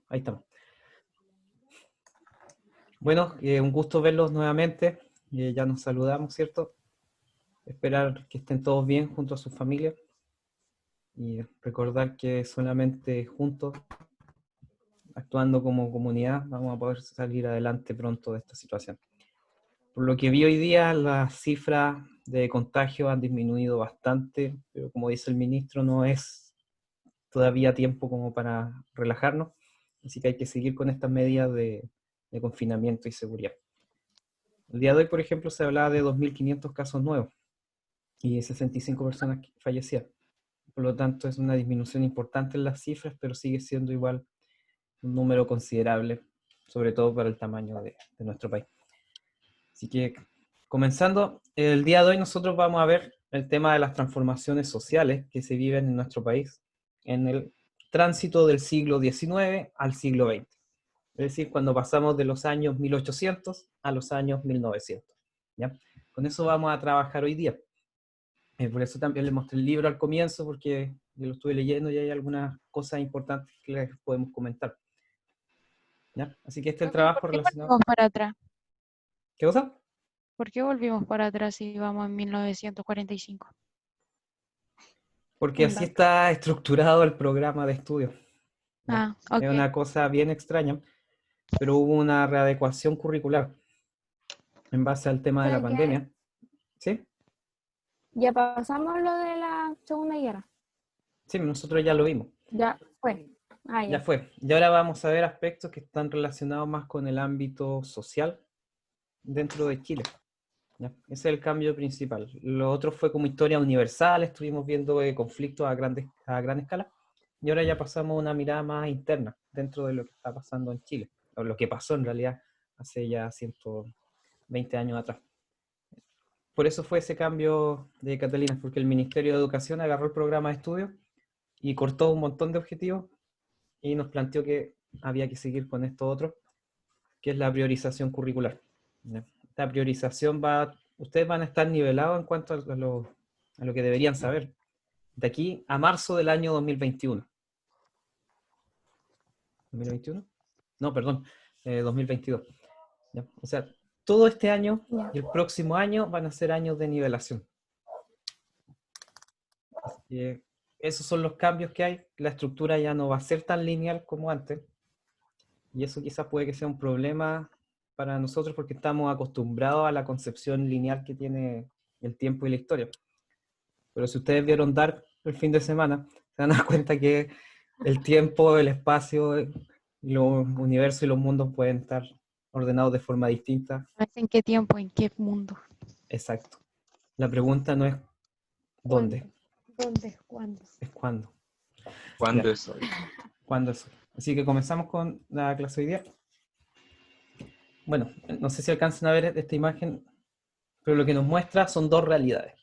Ahí estamos. Bueno, un gusto verlos nuevamente. Ya nos saludamos, ¿cierto? Esperar que estén todos bien junto a sus familias y recordar que solamente juntos, actuando como comunidad, vamos a poder salir adelante pronto de esta situación. Por lo que vi hoy día, las cifras de contagio han disminuido bastante, pero como dice el ministro, no es todavía tiempo como para relajarnos, así que hay que seguir con estas medidas de confinamiento y seguridad. El día de hoy, por ejemplo, se hablaba de 2.500 casos nuevos y 65 personas fallecidas. Por lo tanto, es una disminución importante en las cifras, pero sigue siendo igual un número considerable, sobre todo para el tamaño de nuestro país. Así que, comenzando, el día de hoy nosotros vamos a ver el tema de las transformaciones sociales que se viven en nuestro país en el tránsito del siglo XIX al siglo XX. Es decir, cuando pasamos de los años 1800 a los años 1900. ¿Ya? Con eso vamos a trabajar hoy día. Por eso también les mostré el libro al comienzo, porque yo lo estuve leyendo y hay algunas cosas importantes que les podemos comentar. ¿Ya? Así que este es el Profe, ¿por trabajo qué relacionado. volvimos para atrás? ¿Qué cosa? ¿Por qué volvimos para atrás si vamos en 1945? Porque Un así dato. está estructurado el programa de estudio. ¿Ya? Ah, Es ok. una cosa bien extraña, pero hubo una readecuación curricular en base al O tema de sea, la pandemia. ¿Sí? ya pasamos lo de la Segunda Guerra. Sí, nosotros ya lo vimos. Ya fue. Ah, Ya ya. fue. Y ahora vamos a ver aspectos que están relacionados más con el ámbito social dentro de Chile. ¿Ya? Ese es el cambio principal. Lo otro fue como historia universal, estuvimos viendo conflictos a gran escala, y ahora ya pasamos a una mirada más interna dentro de lo que está pasando en Chile, o lo que pasó en realidad hace ya 120 años atrás. Por eso fue ese cambio de Catalina, porque el Ministerio de Educación agarró el programa de estudio y cortó un montón de objetivos y nos planteó que había que seguir con esto otro, que es la priorización curricular. Esta priorización ustedes van a estar nivelados en cuanto a lo que deberían saber, de aquí a marzo del año 2021. ¿2021? No, perdón, 2022. ¿Ya? O sea, todo este año Ya. y el próximo año van a ser años de nivelación. Esos son los cambios que hay. La estructura ya no va a ser tan lineal como antes. Y eso quizás puede que sea un problema para nosotros porque estamos acostumbrados a la concepción lineal que tiene el tiempo y la historia. Pero si ustedes vieron Dark el fin de semana, se van a dar cuenta que el tiempo, el espacio, los universos y los mundos pueden estar ordenados de forma distinta. No es en qué tiempo, en qué mundo. Exacto. La pregunta no es ¿Cuándo? dónde, ¿Dónde? ¿Cuándo? es cuándo. ¿Cuándo Ya, es hoy? ¿cuándo es hoy? Así que comenzamos con la clase hoy día. Bueno, no sé si alcanzan a ver esta imagen, pero lo que nos muestra son dos realidades.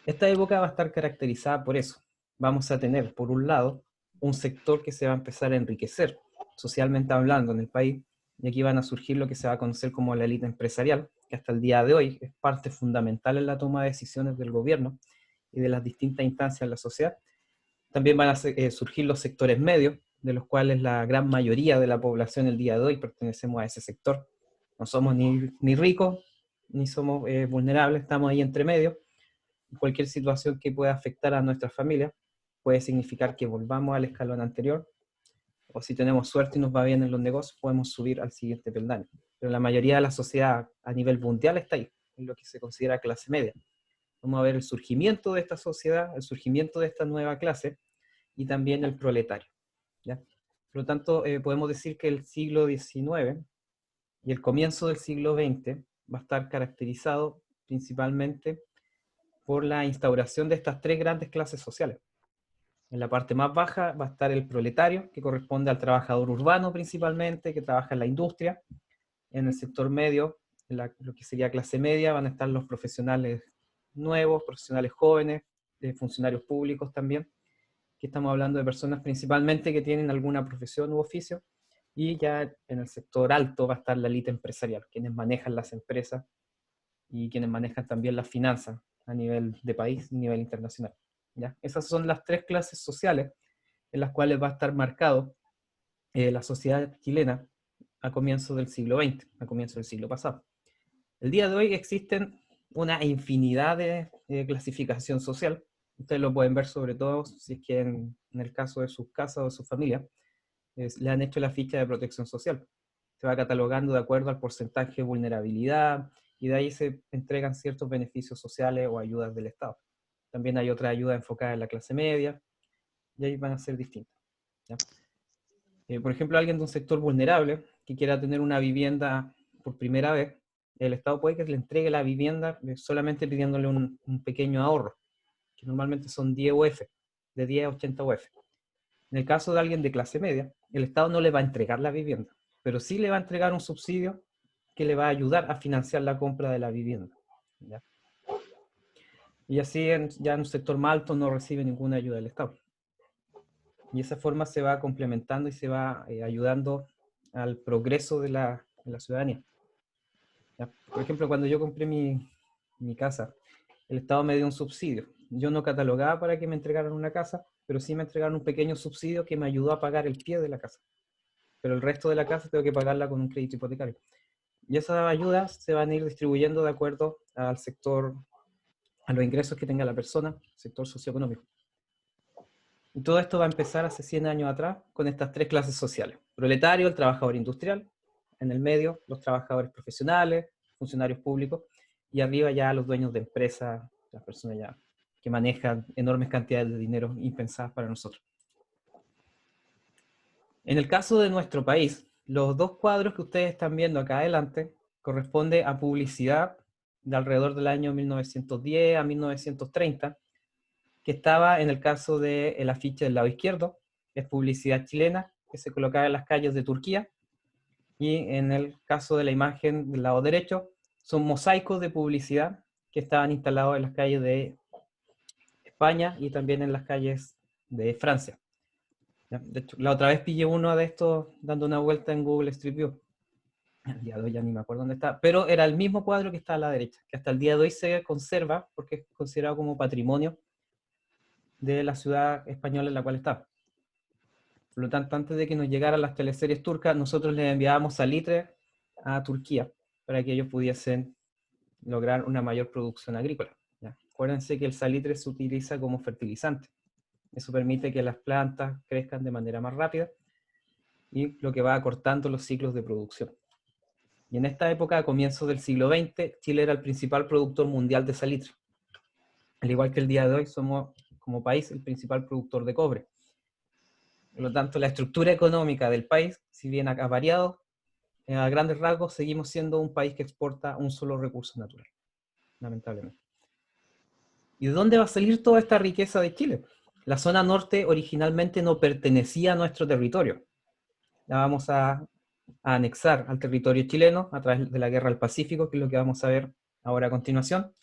Esta época va a estar caracterizada por eso. Vamos a tener, por un lado, un sector que se va a empezar a enriquecer, socialmente hablando, en el país, y aquí van a surgir lo que se va a conocer como la élite empresarial, que hasta el día de hoy es parte fundamental en la toma de decisiones del gobierno y de las distintas instancias de la sociedad. También van a surgir los sectores medios, de los cuales la gran mayoría de la población el día de hoy pertenecemos a ese sector. No somos ni ricos, ni somos vulnerables, estamos ahí entre medio. Cualquier situación que pueda afectar a nuestra familia puede significar que volvamos al escalón anterior, o si tenemos suerte y nos va bien en los negocios, podemos subir al siguiente peldaño. Pero la mayoría de la sociedad a nivel mundial está ahí, en lo que se considera clase media. Vamos a ver el surgimiento de esta sociedad, el surgimiento de esta nueva clase, y también el proletario. ¿Ya? Por lo tanto, podemos decir que el siglo XIX y el comienzo del siglo XX va a estar caracterizado principalmente por la instauración de estas tres grandes clases sociales. En la parte más baja va a estar el proletario, que corresponde al trabajador urbano principalmente, que trabaja en la industria. En el sector medio, lo que sería clase media, van a estar los profesionales nuevos, profesionales jóvenes, funcionarios públicos también, que estamos hablando de personas principalmente que tienen alguna profesión u oficio. Y ya en el sector alto va a estar la élite empresarial, quienes manejan las empresas y quienes manejan también las finanzas a nivel de país y a nivel internacional. ¿Ya? Esas son las tres clases sociales en las cuales va a estar marcado la sociedad chilena a comienzos del siglo XX, a comienzos del siglo pasado. El día de hoy existen una infinidad de clasificación social. Ustedes lo pueden ver sobre todo si es que en el caso de sus casas o de su familia, le han hecho la ficha de protección social. Se va catalogando de acuerdo al porcentaje de vulnerabilidad y de ahí se entregan ciertos beneficios sociales o ayudas del Estado. También hay otra ayuda enfocada en la clase media y ahí van a ser distintas, ¿ya? Por ejemplo, alguien de un sector vulnerable que quiera tener una vivienda por primera vez, el Estado puede que le entregue la vivienda solamente pidiéndole un pequeño ahorro, que normalmente son 10 UF, de 10 a 80 UF. En el caso de alguien de clase media, el Estado no le va a entregar la vivienda, pero sí le va a entregar un subsidio que le va a ayudar a financiar la compra de la vivienda, ¿ya? Y así ya en un sector más alto no recibe ninguna ayuda del Estado. Y de esa forma se va complementando y se va ayudando al progreso de la ciudadanía, ¿ya? Por ejemplo, cuando yo compré mi casa, el Estado me dio un subsidio. Yo no catalogaba para que me entregaran una casa, pero sí me entregaron un pequeño subsidio que me ayudó a pagar el pie de la casa. Pero el resto de la casa tengo que pagarla con un crédito hipotecario. Y esas ayudas se van a ir distribuyendo de acuerdo al sector, a los ingresos que tenga la persona, sector socioeconómico. Y todo esto va a empezar hace 100 años atrás con estas tres clases sociales. Proletario, el trabajador industrial, en el medio los trabajadores profesionales, funcionarios públicos, y arriba ya los dueños de empresas, las personas ya que manejan enormes cantidades de dinero impensadas para nosotros. En el caso de nuestro país, los dos cuadros que ustedes están viendo acá adelante corresponden a publicidad de alrededor del año 1910 a 1930, que estaba en el caso del afiche del lado izquierdo, es publicidad chilena, que se colocaba en las calles de Turquía, y en el caso de la imagen del lado derecho, son mosaicos de publicidad que estaban instalados en las calles de España y también en las calles de Francia. De hecho, la otra vez pillé uno de estos dando una vuelta en Google Street View. El día de hoy ya ni me acuerdo dónde está, pero era el mismo cuadro que está a la derecha, que hasta el día de hoy se conserva porque es considerado como patrimonio de la ciudad española en la cual está. Por lo tanto, antes de que nos llegaran las teleseries turcas, nosotros les enviábamos salitre a Turquía para que ellos pudiesen lograr una mayor producción agrícola, ¿ya? Acuérdense que el salitre se utiliza como fertilizante. Eso permite que las plantas crezcan de manera más rápida y lo que va acortando los ciclos de producción. Y en esta época, a comienzos del siglo XX, Chile era el principal productor mundial de salitre. Al igual que el día de hoy, somos como país el principal productor de cobre. Por lo tanto, la estructura económica del país, si bien ha variado, a grandes rasgos seguimos siendo un país que exporta un solo recurso natural, lamentablemente. ¿Y de dónde va a salir toda esta riqueza de Chile? La zona norte originalmente no pertenecía a nuestro territorio. La vamos a anexar al territorio chileno a través de la Guerra del Pacífico, que es lo que vamos a ver ahora a continuación.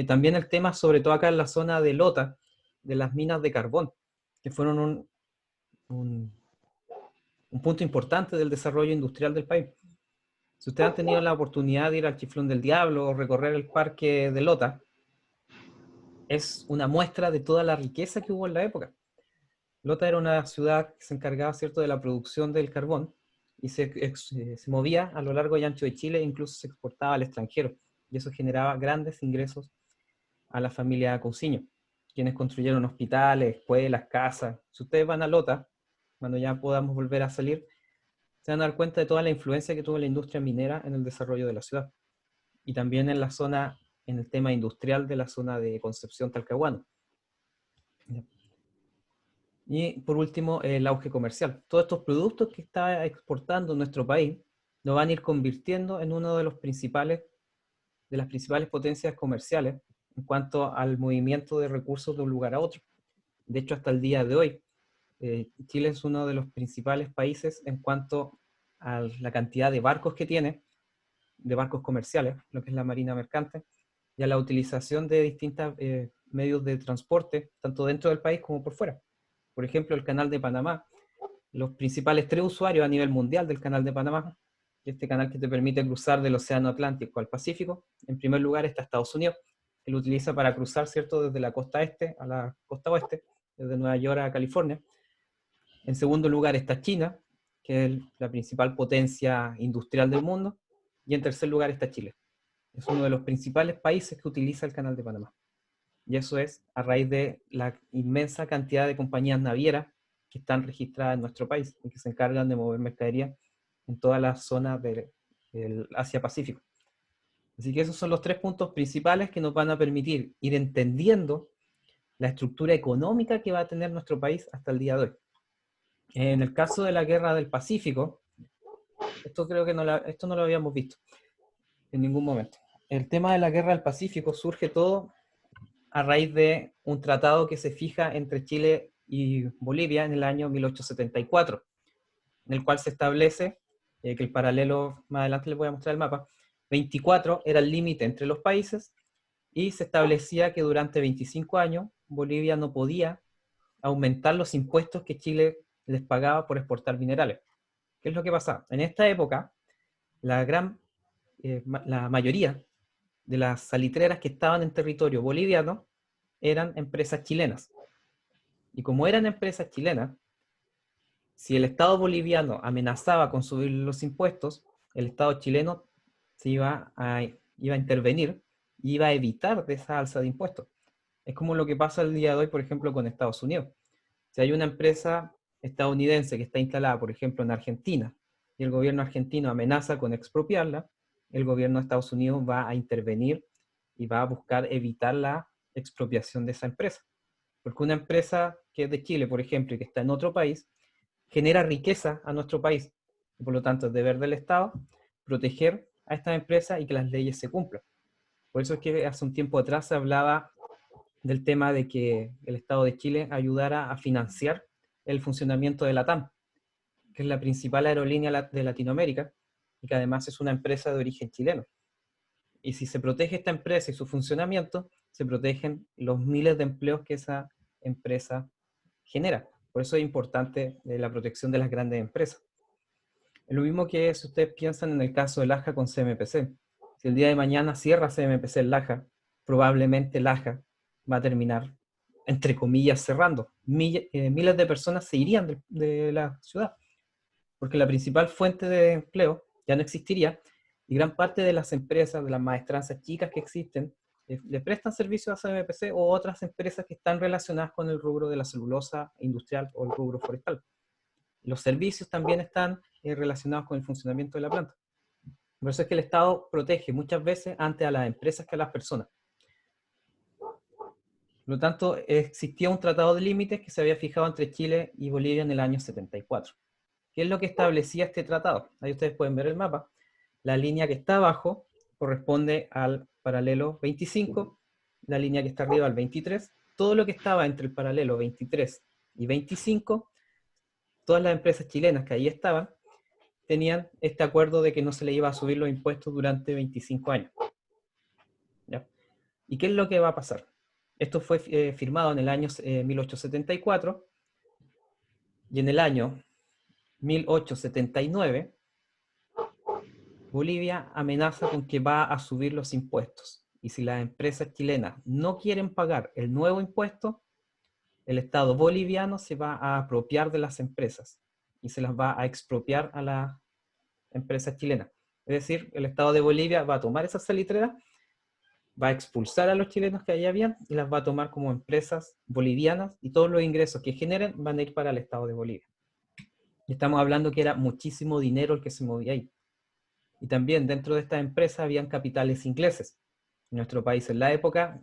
También el tema, sobre todo acá en la zona de Lota, de las minas de carbón, que fueron un punto importante del desarrollo industrial del país. Si ustedes han tenido la oportunidad de ir al Chiflón del Diablo o recorrer el parque de Lota, es una muestra de toda la riqueza que hubo en la época. Lota era una ciudad que se encargaba, ¿cierto?, de la producción del carbón y se movía a lo largo y ancho de Chile e incluso se exportaba al extranjero. Y eso generaba grandes ingresos a la familia Cousiño, quienes construyeron hospitales, escuelas, casas. Si ustedes van a Lota, cuando ya podamos volver a salir, se van a dar cuenta de toda la influencia que tuvo la industria minera en el desarrollo de la ciudad. Y también en la zona, en el tema industrial de la zona de Concepción Talcahuano. Y por último, el auge comercial. Todos estos productos que está exportando nuestro país nos van a ir convirtiendo en uno de las principales potencias comerciales en cuanto al movimiento de recursos de un lugar a otro. De hecho, hasta el día de hoy, Chile es uno de los principales países en cuanto a la cantidad de barcos que tiene, de barcos comerciales, lo que es la marina mercante, y a la utilización de distintos medios de transporte, tanto dentro del país como por fuera. Por ejemplo, el Canal de Panamá, los principales 3 usuarios a nivel mundial del Canal de Panamá, este canal que te permite cruzar del Océano Atlántico al Pacífico. En primer lugar está Estados Unidos, que lo utiliza para cruzar, ¿cierto?, desde la costa este a la costa oeste, desde Nueva York a California. En segundo lugar está China, que es la principal potencia industrial del mundo, y en tercer lugar está Chile. Es uno de los principales países que utiliza el Canal de Panamá. Y eso es a raíz de la inmensa cantidad de compañías navieras que están registradas en nuestro país y que se encargan de mover mercadería en toda la zona del Asia-Pacífico. Así que esos son los 3 puntos principales que nos van a permitir ir entendiendo la estructura económica que va a tener nuestro país hasta el día de hoy. En el caso de la Guerra del Pacífico, esto creo que esto no lo habíamos visto en ningún momento. El tema de la Guerra del Pacífico surge todo a raíz de un tratado que se fija entre Chile y Bolivia en el año 1874, en el cual se establece que el paralelo, más adelante les voy a mostrar el mapa, 24 era el límite entre los países, y se establecía que durante 25 años Bolivia no podía aumentar los impuestos que Chile les pagaba por exportar minerales. ¿Qué es lo que pasa? En esta época, la mayoría de las salitreras que estaban en territorio boliviano eran empresas chilenas. Y como eran empresas chilenas, si el Estado boliviano amenazaba con subir los impuestos, el Estado chileno iba a intervenir y iba a evitar de esa alza de impuestos. Es como lo que pasa el día de hoy, por ejemplo, con Estados Unidos. Si hay una empresa estadounidense que está instalada, por ejemplo, en Argentina, y el gobierno argentino amenaza con expropiarla, el gobierno de Estados Unidos va a intervenir y va a buscar evitar la expropiación de esa empresa. Porque una empresa que es de Chile, por ejemplo, y que está en otro país, genera riqueza a nuestro país. Y por lo tanto, es deber del Estado proteger a estas empresas y que las leyes se cumplan. Por eso es que hace un tiempo atrás se hablaba del tema de que el Estado de Chile ayudara a financiar el funcionamiento de la TAM, que es la principal aerolínea de Latinoamérica y que además es una empresa de origen chileno. Y si se protege esta empresa y su funcionamiento, se protegen los miles de empleos que esa empresa genera. Por eso es importante la protección de las grandes empresas. Es lo mismo que si ustedes piensan en el caso de Laja con CMPC. Si el día de mañana cierra CMPC en Laja, probablemente Laja va a terminar, entre comillas, cerrando. Miles de personas se irían de la ciudad, porque la principal fuente de empleo ya no existiría, y gran parte de las empresas, de las maestranzas chicas que existen, le prestan servicio a CMPC o otras empresas que están relacionadas con el rubro de la celulosa industrial o el rubro forestal. Los servicios también están relacionados con el funcionamiento de la planta. Por eso es que el Estado protege muchas veces antes a las empresas que a las personas. Por lo tanto, existía un tratado de límites que se había fijado entre Chile y Bolivia en el año 74. ¿Qué es lo que establecía este tratado? Ahí ustedes pueden ver el mapa. La línea que está abajo corresponde al paralelo 25, la línea que está arriba al 23. Todo lo que estaba entre el paralelo 23 y 25, todas las empresas chilenas que ahí estaban, tenían este acuerdo de que no se le iba a subir los impuestos durante 25 años. ¿Ya? ¿Y qué es lo que va a pasar? Esto fue firmado en el año 1874, y en el año 1879, Bolivia amenaza con que va a subir los impuestos. Y si las empresas chilenas no quieren pagar el nuevo impuesto, el Estado boliviano se va a apropiar de las empresas y se las va a expropiar a las empresas chilenas. Es decir, el Estado de Bolivia va a tomar esas salitreras, va a expulsar a los chilenos que allá habían y las va a tomar como empresas bolivianas, y todos los ingresos que generen van a ir para el Estado de Bolivia. Y estamos hablando que era muchísimo dinero el que se movía ahí. Y también dentro de estas empresas habían capitales ingleses. Nuestro país en la época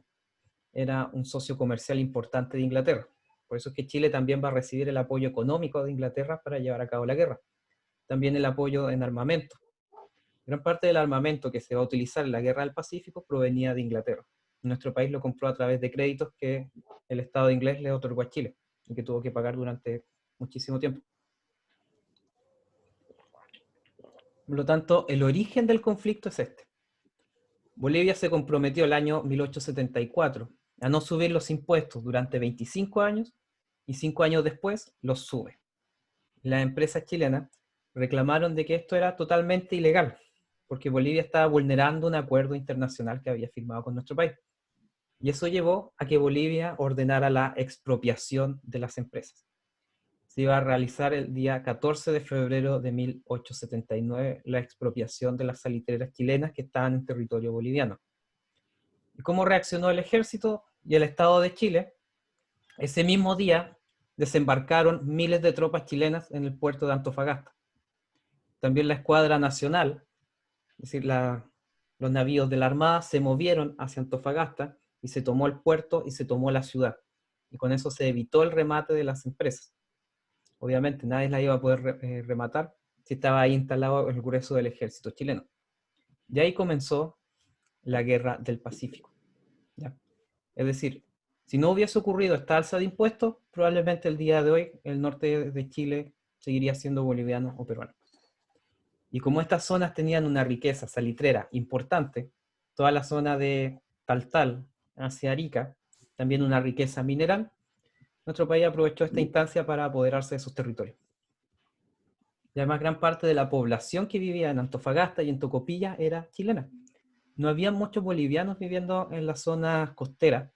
era un socio comercial importante de Inglaterra. Por eso es que Chile también va a recibir el apoyo económico de Inglaterra para llevar a cabo la guerra. También el apoyo en armamento. Gran parte del armamento que se va a utilizar en la Guerra del Pacífico provenía de Inglaterra. Nuestro país lo compró a través de créditos que el Estado inglés le otorgó a Chile y que tuvo que pagar durante muchísimo tiempo. Por lo tanto, el origen del conflicto es este. Bolivia se comprometió el año 1874 a no subir los impuestos durante 25 años, y 5 años después los sube. Las empresas chilenas reclamaron de que esto era totalmente ilegal, porque Bolivia estaba vulnerando un acuerdo internacional que había firmado con nuestro país. Y eso llevó a que Bolivia ordenara la expropiación de las empresas. se iba a realizar el día 14 de febrero de 1879 la expropiación de las salitreras chilenas que estaban en territorio boliviano. ¿Y cómo reaccionó el ejército y el Estado de Chile? Ese mismo día desembarcaron miles de tropas chilenas en el puerto de Antofagasta. También la Escuadra Nacional, es decir, los navíos de la Armada se movieron hacia Antofagasta y se tomó el puerto y se tomó la ciudad. Y con eso se evitó el remate de las empresas. Obviamente nadie la iba a poder rematar si estaba ahí instalado el grueso del ejército chileno. Y ahí comenzó la Guerra del Pacífico. ¿Ya? Es decir, si no hubiese ocurrido esta alza de impuestos, probablemente el día de hoy el norte de Chile seguiría siendo boliviano o peruano. Y como estas zonas tenían una riqueza salitrera importante, toda la zona de Taltal hacia Arica, también una riqueza mineral, nuestro país aprovechó esta instancia para apoderarse de sus territorios. Y además gran parte de la población que vivía en Antofagasta y en Tocopilla era chilena. No había muchos bolivianos viviendo en la zona costera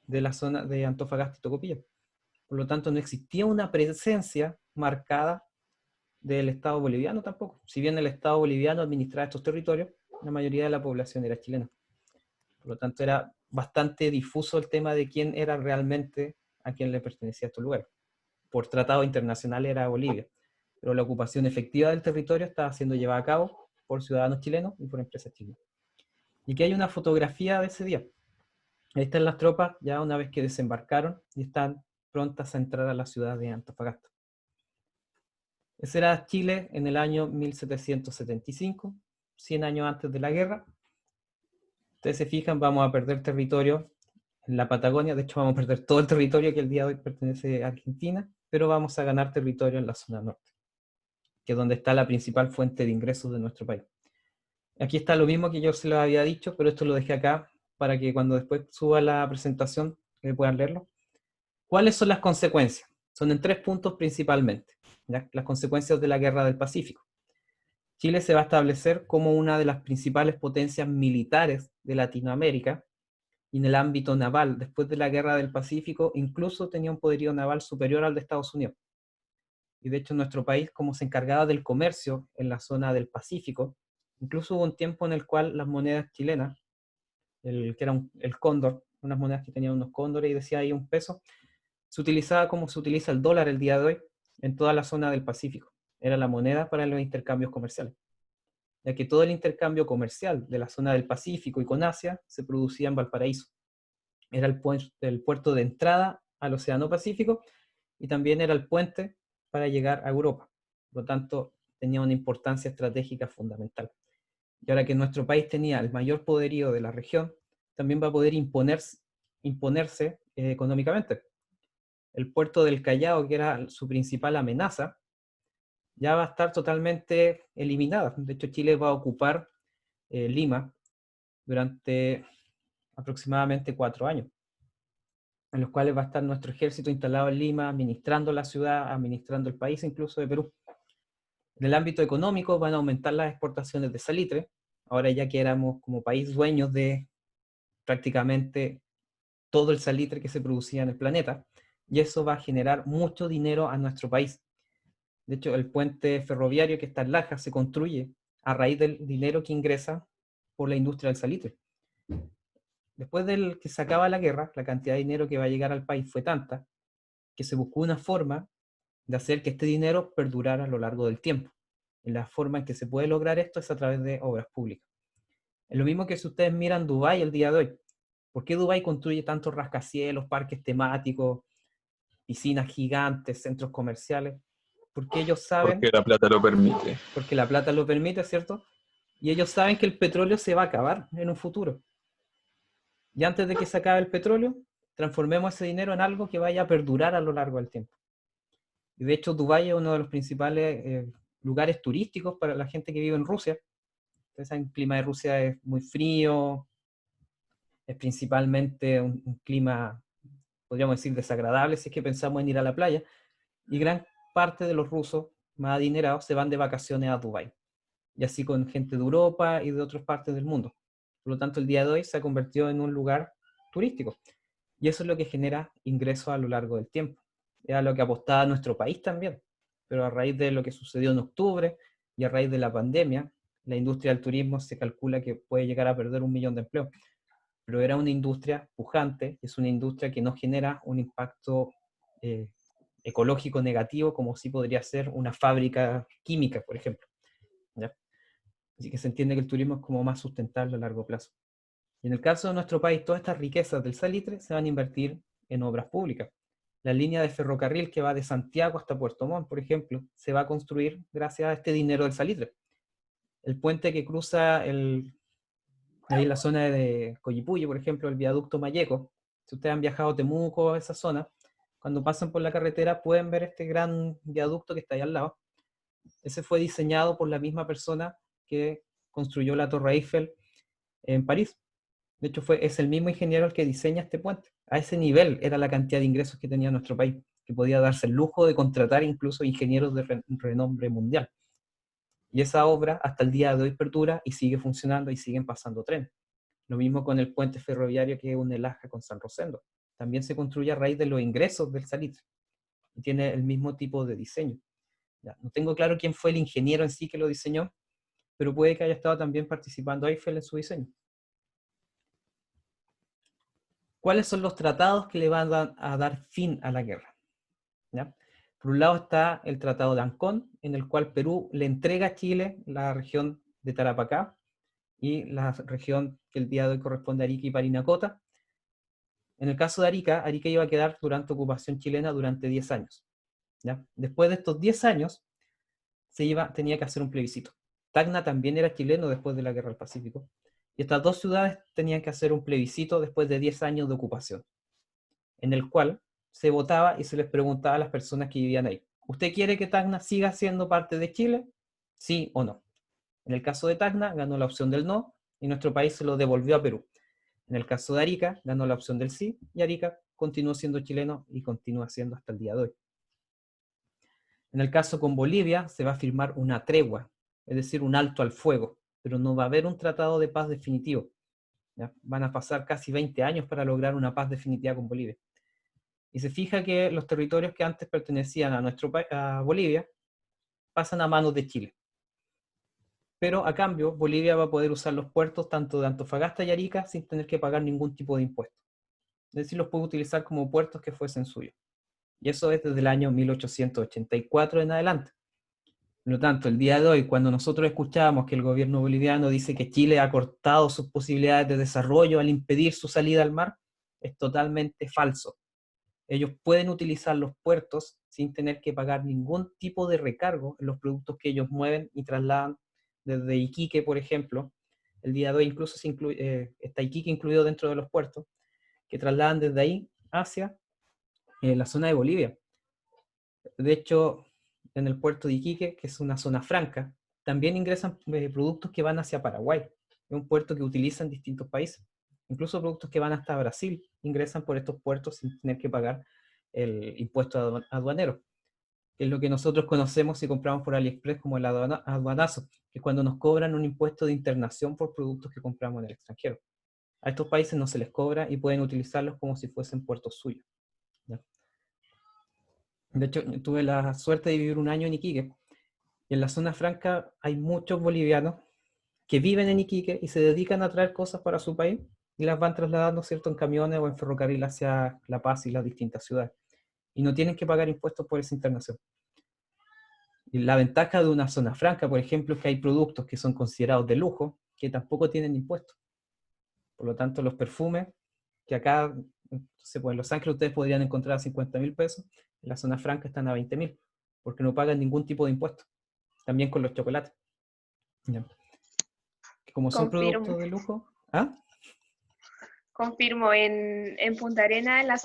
de la zona de Antofagasta y Tocopilla. Por lo tanto, no existía una presencia marcada del Estado boliviano tampoco. Si bien el Estado boliviano administraba estos territorios, la mayoría de la población era chilena. Por lo tanto, era bastante difuso el tema de quién era realmente a quién le pertenecía a estos lugares. Por tratado internacional era Bolivia, pero la ocupación efectiva del territorio estaba siendo llevada a cabo por ciudadanos chilenos y por empresas chilenas. Y aquí hay una fotografía de ese día. Ahí están las tropas ya una vez que desembarcaron y están prontas a entrar a la ciudad de Antofagasta. Ese era Chile en el año 1775, 100 años antes de la guerra. Ustedes se fijan, vamos a perder territorio en la Patagonia, de hecho vamos a perder todo el territorio que el día de hoy pertenece a Argentina, pero vamos a ganar territorio en la zona norte, que es donde está la principal fuente de ingresos de nuestro país. Aquí está lo mismo que yo se lo había dicho, pero esto lo dejé acá para que cuando después suba la presentación puedan leerlo. ¿Cuáles son las consecuencias? Son en 3 puntos principalmente, ¿ya? Las consecuencias de la Guerra del Pacífico. Chile se va a establecer como una de las principales potencias militares de Latinoamérica y en el ámbito naval. Después de la Guerra del Pacífico, incluso tenía un poderío naval superior al de Estados Unidos. Y de hecho nuestro país, como se encargaba del comercio en la zona del Pacífico, incluso hubo un tiempo en el cual las monedas chilenas, que era el cóndor, unas monedas que tenían unos cóndores y decía ahí un peso, se utilizaba como se utiliza el dólar el día de hoy en toda la zona del Pacífico. Era la moneda para los intercambios comerciales, ya que todo el intercambio comercial de la zona del Pacífico y con Asia se producía en Valparaíso. Era el puerto de entrada al Océano Pacífico y también era el puente para llegar a Europa. Por lo tanto, tenía una importancia estratégica fundamental. Y ahora que nuestro país tenía el mayor poderío de la región, también va a poder imponerse económicamente. El puerto del Callao, que era su principal amenaza, ya va a estar totalmente eliminada. De hecho, Chile va a ocupar Lima durante aproximadamente 4 años, en los cuales va a estar nuestro ejército instalado en Lima, administrando la ciudad, administrando el país, incluso de Perú. En el ámbito económico van a aumentar las exportaciones de salitre, ahora ya que éramos como país dueños de prácticamente todo el salitre que se producía en el planeta, y eso va a generar mucho dinero a nuestro país. De hecho, el puente ferroviario que está en Laja se construye a raíz del dinero que ingresa por la industria del salitre. Después de que se acaba la guerra, la cantidad de dinero que va a llegar al país fue tanta que se buscó una forma de hacer que este dinero perdurara a lo largo del tiempo. Y la forma en que se puede lograr esto es a través de obras públicas. Es lo mismo que si ustedes miran Dubái el día de hoy. ¿Por qué Dubái construye tantos rascacielos, parques temáticos, piscinas gigantes, centros comerciales? Porque ellos saben... Porque la plata lo permite. Porque la plata lo permite, ¿cierto? Y ellos saben que el petróleo se va a acabar en un futuro. Y antes de que se acabe el petróleo, transformemos ese dinero en algo que vaya a perdurar a lo largo del tiempo. Y de hecho, Dubái es uno de los principales lugares turísticos para la gente que vive en Rusia. Ustedes saben, el clima de Rusia es muy frío, es principalmente un clima, podríamos decir, desagradable si es que pensamos en ir a la playa. Y gran parte de los rusos más adinerados se van de vacaciones a Dubái. Y así con gente de Europa y de otras partes del mundo. Por lo tanto, el día de hoy se ha convertido en un lugar turístico. Y eso es lo que genera ingresos a lo largo del tiempo. era lo que apostaba nuestro país también. Pero a raíz de lo que sucedió en octubre y a raíz de la pandemia, la industria del turismo se calcula que puede llegar a perder 1 millón de empleos. Pero era una industria pujante, es una industria que no genera un impacto eh, ecológico negativo como sí podría ser una fábrica química, por ejemplo. ¿Ya? Así que se entiende que el turismo es como más sustentable a largo plazo. Y en el caso de nuestro país, todas estas riquezas del salitre se van a invertir en obras públicas. La línea de ferrocarril que va de Santiago hasta Puerto Montt, por ejemplo, se va a construir gracias a este dinero del salitre. El puente que cruza ahí en la zona de Coyipulli, por ejemplo, el viaducto Mayeco, si ustedes han viajado a Temuco, a esa zona, cuando pasan por la carretera pueden ver este gran viaducto que está ahí al lado. Ese fue diseñado por la misma persona que construyó la Torre Eiffel en París. De hecho, es el mismo ingeniero el que diseña este puente. A ese nivel era la cantidad de ingresos que tenía nuestro país, que podía darse el lujo de contratar incluso ingenieros de renombre mundial. Y esa obra hasta el día de hoy perdura y sigue funcionando y siguen pasando trenes. Lo mismo con el puente ferroviario que une Laja con San Rosendo. También se construye a raíz de los ingresos del salitre. Y tiene el mismo tipo de diseño. Ya, no tengo claro quién fue el ingeniero en sí que lo diseñó, pero puede que haya estado también participando Eiffel en su diseño. ¿Cuáles son los tratados que le van a dar fin a la guerra? ¿Ya? Por un lado está el Tratado de Ancón, en el cual Perú le entrega a Chile la región de Tarapacá y la región que el día de hoy corresponde a Arica y Parinacota. En el caso de Arica, Arica iba a quedar durante ocupación chilena durante 10 años. ¿Ya? Después de estos 10 años, tenía que hacer un plebiscito. Tacna también era chileno después de la Guerra del Pacífico. Y estas dos ciudades tenían que hacer un plebiscito después de 10 años de ocupación, en el cual se votaba y se les preguntaba a las personas que vivían ahí: ¿usted quiere que Tacna siga siendo parte de Chile? ¿Sí o no? En el caso de Tacna, ganó la opción del no, y nuestro país se lo devolvió a Perú. En el caso de Arica, ganó la opción del sí, y Arica continuó siendo chileno y continúa siendo hasta el día de hoy. En el caso con Bolivia, se va a firmar una tregua, es decir, un alto al fuego, pero no va a haber un tratado de paz definitivo. ¿Ya? Van a pasar casi 20 años para lograr una paz definitiva con Bolivia. Y se fija que los territorios que antes pertenecían a Bolivia pasan a manos de Chile. Pero a cambio, Bolivia va a poder usar los puertos tanto de Antofagasta y Arica sin tener que pagar ningún tipo de impuesto. Es decir, los puede utilizar como puertos que fuesen suyos. Y eso es desde el año 1884 en adelante. Por lo tanto, el día de hoy, cuando nosotros escuchamos que el gobierno boliviano dice que Chile ha cortado sus posibilidades de desarrollo al impedir su salida al mar, es totalmente falso. Ellos pueden utilizar los puertos sin tener que pagar ningún tipo de recargo en los productos que ellos mueven y trasladan desde Iquique, por ejemplo. El día de hoy incluso está Iquique incluido dentro de los puertos, que trasladan desde ahí hacia la zona de Bolivia. De hecho, en el puerto de Iquique, que es una zona franca, también ingresan productos que van hacia Paraguay. Es un puerto que utilizan distintos países. Incluso productos que van hasta Brasil ingresan por estos puertos sin tener que pagar el impuesto aduanero, que es lo que nosotros conocemos si compramos por AliExpress como el aduanazo, que es cuando nos cobran un impuesto de internación por productos que compramos en el extranjero. A estos países no se les cobra y pueden utilizarlos como si fuesen puertos suyos. ¿Ya? De hecho, tuve la suerte de vivir un año en Iquique, y en la zona franca hay muchos bolivianos que viven en Iquique y se dedican a traer cosas para su país y las van trasladando, ¿cierto?, en camiones o en ferrocarril hacia La Paz y las distintas ciudades. Y no tienen que pagar impuestos por esa internación. Y la ventaja de una zona franca, por ejemplo, es que hay productos que son considerados de lujo que tampoco tienen impuestos. Por lo tanto, los perfumes, que acá, pues en Los Ángeles ustedes podrían encontrar a 50.000 pesos, en la zona franca están a 20.000, porque no pagan ningún tipo de impuesto. También con los chocolates. ¿Ya? Como son Confirmo, productos de lujo. ¿Ah? confirmo en Punta Arena, en la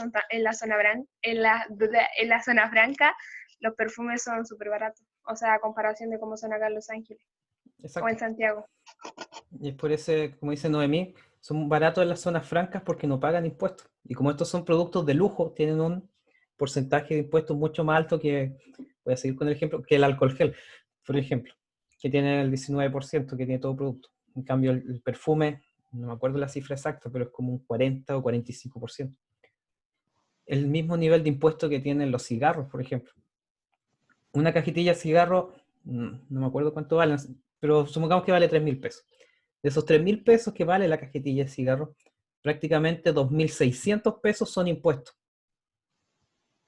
zona franca, los perfumes son súper baratos. O sea, a comparación de cómo son acá en Los Ángeles o Exacto. en Santiago. Y es por ese, como dice Noemí, son baratos en las zonas francas porque no pagan impuestos. Y como estos son productos de lujo, tienen un porcentaje de impuestos mucho más alto que, voy a seguir con el ejemplo, que el alcohol gel, por ejemplo, que tiene el 19% que tiene todo producto. En cambio, el perfume, no me acuerdo la cifra exacta, pero es como un 40 o 45%. el mismo nivel de impuesto que tienen los cigarros, por ejemplo. Una cajetilla de cigarro, no me acuerdo cuánto vale, pero supongamos que vale 3.000 pesos. De esos 3.000 pesos que vale la cajetilla de cigarro, prácticamente 2.600 pesos son impuestos.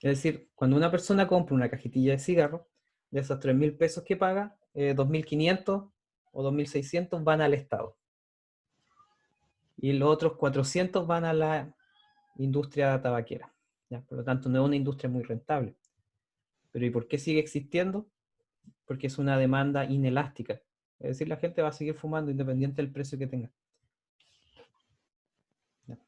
Es decir, cuando una persona compra una cajetilla de cigarro, de esos 3.000 pesos que paga, 2.500 o 2.600 van al Estado. Y los otros 400 van a la industria tabaquera. ¿Ya? Por lo tanto, no es una industria muy rentable. Pero ¿y por qué sigue existiendo? Porque es una demanda inelástica. Es decir, la gente va a seguir fumando independiente del precio que tenga. ¿Ya?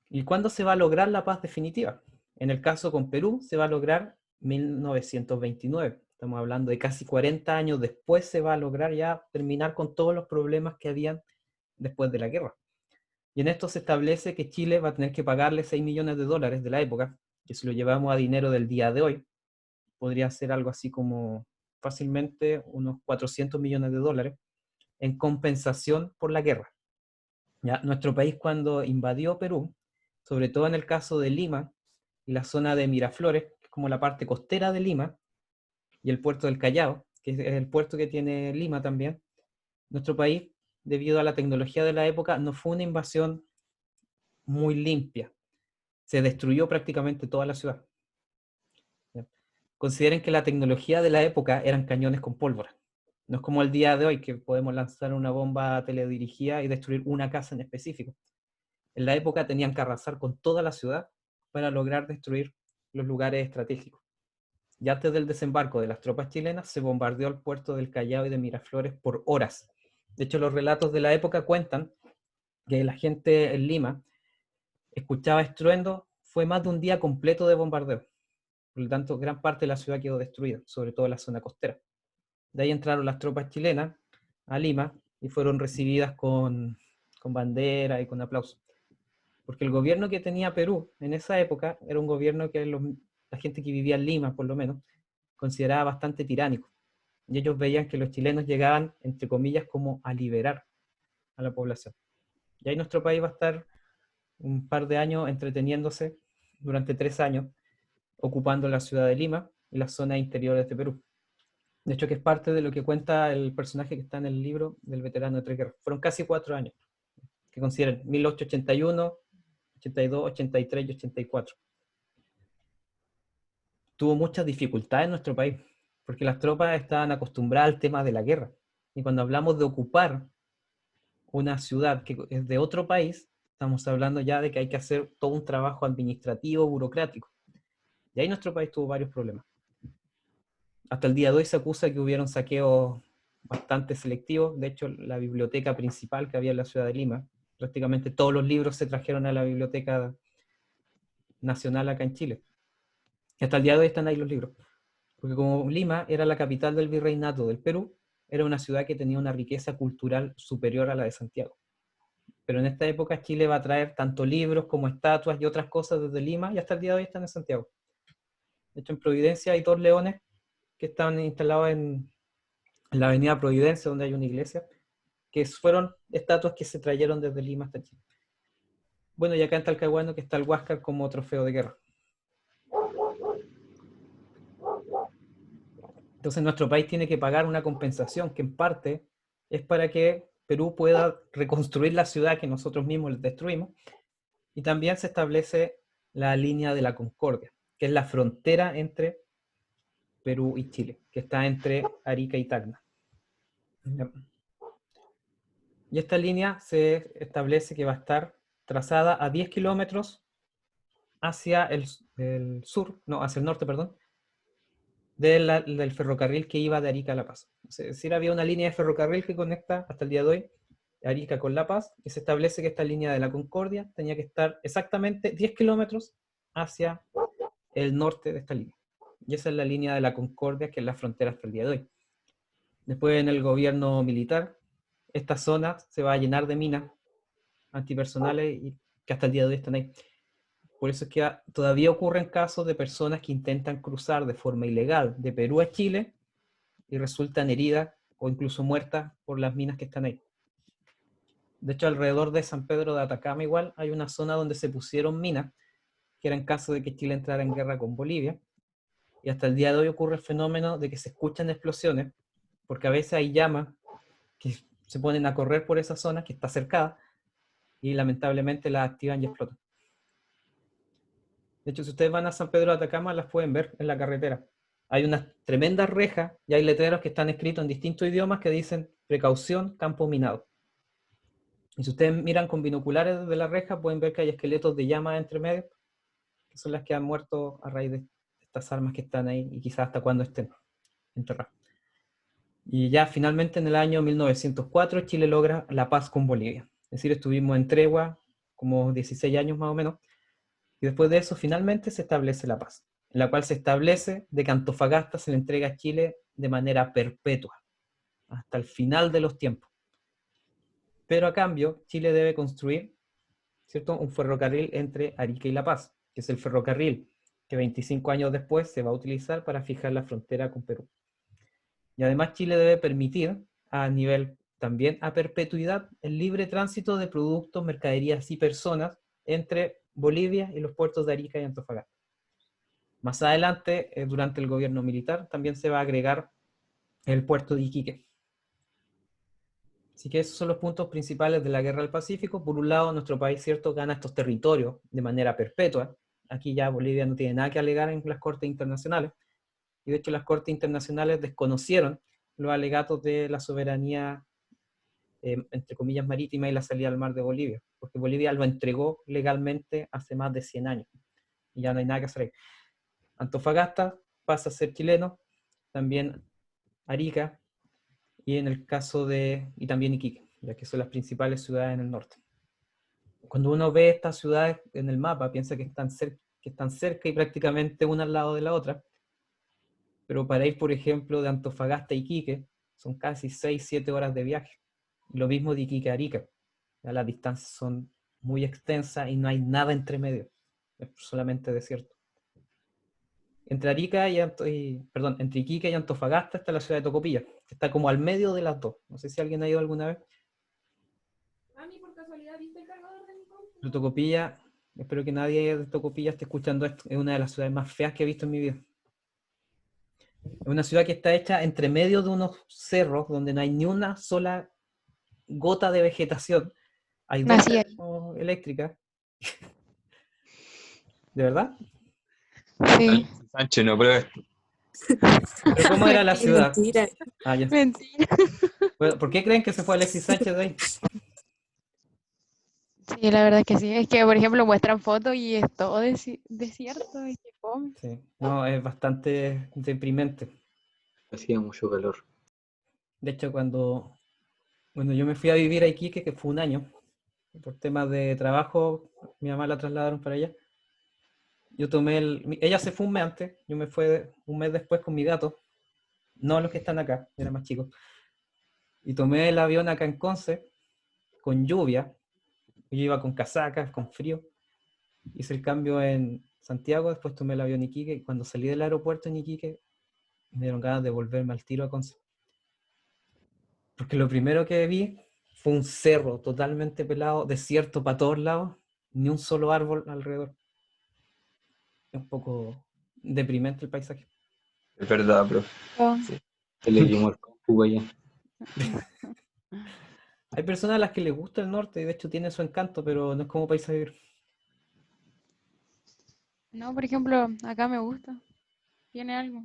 ¿Y cuándo se va a lograr la paz definitiva? En el caso con Perú, se va a lograr 1929. Estamos hablando de casi 40 años después se va a lograr ya terminar con todos los problemas que habían después de la guerra. Y en esto se establece que Chile va a tener que pagarle 6 millones de dólares de la época, que si lo llevamos a dinero del día de hoy, podría ser algo así como fácilmente unos 400 millones de dólares en compensación por la guerra. ¿Ya? Nuestro país cuando invadió Perú, sobre todo en el caso de Lima y la zona de Miraflores, que es como la parte costera de Lima, y el puerto del Callao, que es el puerto que tiene Lima también, nuestro país, debido a la tecnología de la época, no fue una invasión muy limpia. Se destruyó prácticamente toda la ciudad. ¿Ya? Consideren que la tecnología de la época eran cañones con pólvora. No es como el día de hoy, que podemos lanzar una bomba teledirigida y destruir una casa en específico. En la época tenían que arrasar con toda la ciudad para lograr destruir los lugares estratégicos. Y antes del desembarco de las tropas chilenas, se bombardeó el puerto del Callao y de Miraflores por horas. De hecho, los relatos de la época cuentan que la gente en Lima escuchaba estruendo, fue más de un día completo de bombardeo. Por lo tanto, gran parte de la ciudad quedó destruida, sobre todo la zona costera. De ahí entraron las tropas chilenas a Lima y fueron recibidas con bandera y con aplausos. Porque el gobierno que tenía Perú en esa época era un gobierno que la gente que vivía en Lima, por lo menos, consideraba bastante tiránico. Y ellos veían que los chilenos llegaban, entre comillas, como a liberar a la población. Y ahí nuestro país va a estar un par de años entreteniéndose durante 3 años, ocupando la ciudad de Lima y las zonas interiores de Perú. De hecho, que es parte de lo que cuenta el personaje que está en el libro del veterano de Tres Guerras. Fueron casi 4 años, que consideran 1881, 82, 83 y 84. Tuvo muchas dificultades en nuestro país, porque las tropas estaban acostumbradas al tema de la guerra. Y cuando hablamos de ocupar una ciudad que es de otro país, estamos hablando ya de que hay que hacer todo un trabajo administrativo, burocrático. Y ahí nuestro país tuvo varios problemas. Hasta el día de hoy se acusa que hubieron saqueos bastante selectivos. De hecho, la biblioteca principal que había en la ciudad de Lima, prácticamente todos los libros se trajeron a la biblioteca nacional acá en Chile. Y hasta el día de hoy están ahí los libros. Porque como Lima era la capital del virreinato del Perú, era una ciudad que tenía una riqueza cultural superior a la de Santiago. Pero en esta época Chile va a traer tanto libros como estatuas y otras cosas desde Lima y hasta el día de hoy están en Santiago. De hecho, en Providencia hay 2 leones que están instalados en la avenida Providencia, donde hay una iglesia, que fueron estatuas que se trajeron desde Lima hasta Chile. Bueno, y acá en Talcahuano que está el Huáscar como trofeo de guerra. Entonces nuestro país tiene que pagar una compensación que en parte es para que Perú pueda reconstruir la ciudad que nosotros mismos les destruimos. Y también se establece la línea de la Concordia, que es la frontera entre Perú y Chile, que está entre Arica y Tacna. Y esta línea se establece que va a estar trazada a 10 kilómetros hacia el sur, no, hacia el norte, perdón, del ferrocarril que iba de Arica a La Paz. Es decir, había una línea de ferrocarril que conecta hasta el día de hoy Arica con La Paz, y se establece que esta línea de la Concordia tenía que estar exactamente 10 kilómetros hacia el norte de esta línea. Y esa es la línea de la Concordia, que es la frontera hasta el día de hoy. Después, en el gobierno militar, esta zona se va a llenar de minas antipersonales y que hasta el día de hoy están ahí. Por eso es que todavía ocurren casos de personas que intentan cruzar de forma ilegal de Perú a Chile y resultan heridas o incluso muertas por las minas que están ahí. De hecho, alrededor de San Pedro de Atacama igual hay una zona donde se pusieron minas que era en caso de que Chile entrara en guerra con Bolivia. Y hasta el día de hoy ocurre el fenómeno de que se escuchan explosiones, porque a veces hay llamas que se ponen a correr por esa zona que está cercada, y lamentablemente las activan y explotan. De hecho, si ustedes van a San Pedro de Atacama, las pueden ver en la carretera. Hay unas tremendas rejas y hay letreros que están escritos en distintos idiomas que dicen precaución, campo minado. Y si ustedes miran con binoculares desde la reja, pueden ver que hay esqueletos de llamas entre medio, que son las que han muerto a raíz de estas armas que están ahí y quizás hasta cuando estén enterradas. Y ya finalmente en el año 1904 Chile logra la paz con Bolivia. Es decir, estuvimos en tregua como 16 años más o menos, y después de eso finalmente se establece la paz, en la cual se establece de que Antofagasta se le entrega a Chile de manera perpetua, hasta el final de los tiempos. Pero a cambio, Chile debe construir, ¿cierto?, un ferrocarril entre Arica y La Paz, que es el ferrocarril que 25 años después se va a utilizar para fijar la frontera con Perú. Y además Chile debe permitir, a nivel también a perpetuidad, el libre tránsito de productos, mercaderías y personas entre Bolivia y los puertos de Arica y Antofagasta. Más adelante, durante el gobierno militar, también se va a agregar el puerto de Iquique. Así que esos son los puntos principales de la Guerra del Pacífico. Por un lado, nuestro país, cierto, gana estos territorios de manera perpetua. Aquí ya Bolivia no tiene nada que alegar en las cortes internacionales. Y de hecho las cortes internacionales desconocieron los alegatos de la soberanía, entre comillas, marítima y la salida al mar de Bolivia, porque Bolivia lo entregó legalmente hace más de 100 años. Y ya no hay nada que hacer ahí. Antofagasta pasa a ser chileno, también Arica, y en el caso de, y también Iquique, ya que son las principales ciudades en el norte. Cuando uno ve estas ciudades en el mapa, piensa que están cerca y prácticamente una al lado de la otra, pero para ir, por ejemplo, de Antofagasta a Iquique, son casi 6-7 horas de viaje. Lo mismo de Iquique a Arica. Ya las distancias son muy extensas y no hay nada entre medio. Es solamente desierto. Entre Arica entre Iquique y Antofagasta está la ciudad de Tocopilla, que está como al medio de las dos. No sé si alguien ha ido alguna vez. Mami, por casualidad, ¿viste el cargador de mi compu? Pero Tocopilla, espero que nadie de Tocopilla esté escuchando esto, es una de las ciudades más feas que he visto en mi vida. Es una ciudad que está hecha entre medio de unos cerros donde no hay ni una sola gota de vegetación. Hay dos Nací ahí. eléctricas. ¿De verdad? Sí. Sánchez, no pruebes. ¿Pero cómo era la ciudad? Mentira. Ah, ya. Mentira. Bueno, ¿por qué creen que se fue Alexis Sánchez de ahí? Sí, la verdad es que sí. Es que, por ejemplo, muestran fotos y es todo desierto y qué fome. Sí. No, es bastante deprimente. Hacía mucho calor. De hecho, cuando yo me fui a vivir a Iquique, que fue un año, por temas de trabajo, mi mamá la trasladaron para allá. Yo ella se fue un mes antes, yo me fui un mes después con mi gato, no los que están acá, eran más chicos. Y tomé el avión acá en Conce, con lluvia. Yo iba con casacas, con frío. Hice el cambio en Santiago, después tomé el avión en Iquique, y cuando salí del aeropuerto en Iquique, me dieron ganas de volverme al tiro a Conce. Porque lo primero que vi fue un cerro totalmente pelado, desierto para todos lados, ni un solo árbol alrededor. Es un poco deprimente el paisaje. Es verdad, bro. Oh. Se le quemó el compu allá. Hay personas a las que les gusta el norte y de hecho tiene su encanto, pero no es como país a vivir. No, por ejemplo, acá me gusta. Tiene algo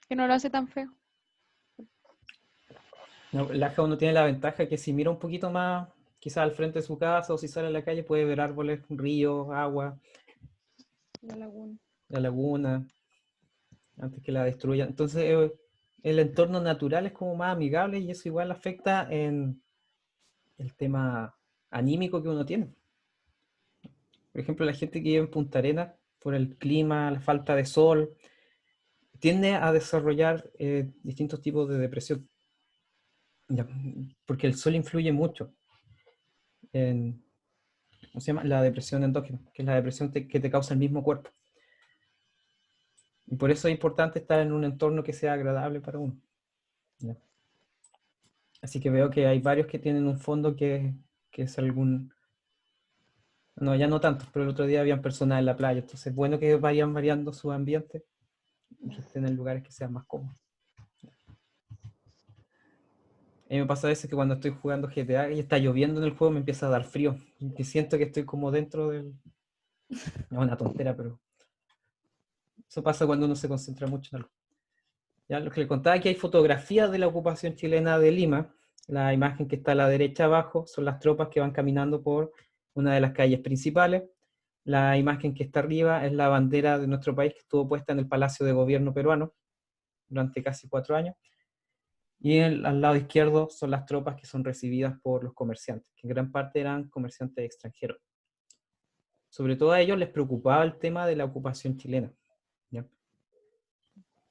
que no lo hace tan feo. No, Laja uno tiene la ventaja que si mira un poquito más, quizás al frente de su casa o si sale a la calle, puede ver árboles, ríos, agua, La laguna. la laguna, antes que la destruyan. Entonces, el entorno natural es como más amigable y eso igual afecta en el tema anímico que uno tiene. Por ejemplo, la gente que vive en Punta Arenas, por el clima, la falta de sol, tiende a desarrollar distintos tipos de depresión. Ya, porque el sol influye mucho en, ¿cómo se llama? La depresión endógena, que es la depresión que te causa el mismo cuerpo. Y por eso es importante estar en un entorno que sea agradable para uno. ¿Ya? Así que veo que hay varios que tienen un fondo que es algún No, ya no tanto, pero el otro día habían personas en la playa, entonces es bueno que vayan variando su ambiente y que estén en lugares que sean más cómodos. A mí me pasa a veces que cuando estoy jugando GTA y está lloviendo en el juego me empieza a dar frío, y que siento que estoy como dentro del... Es una tontera, pero eso pasa cuando uno se concentra mucho en algo. Ya, lo que le contaba, que hay fotografías de la ocupación chilena de Lima. La imagen que está a la derecha abajo son las tropas que van caminando por una de las calles principales. La imagen que está arriba es la bandera de nuestro país que estuvo puesta en el Palacio de Gobierno peruano durante casi 4 años. Y al lado izquierdo son las tropas que son recibidas por los comerciantes, que en gran parte eran comerciantes extranjeros. Sobre todo a ellos les preocupaba el tema de la ocupación chilena, ¿ya?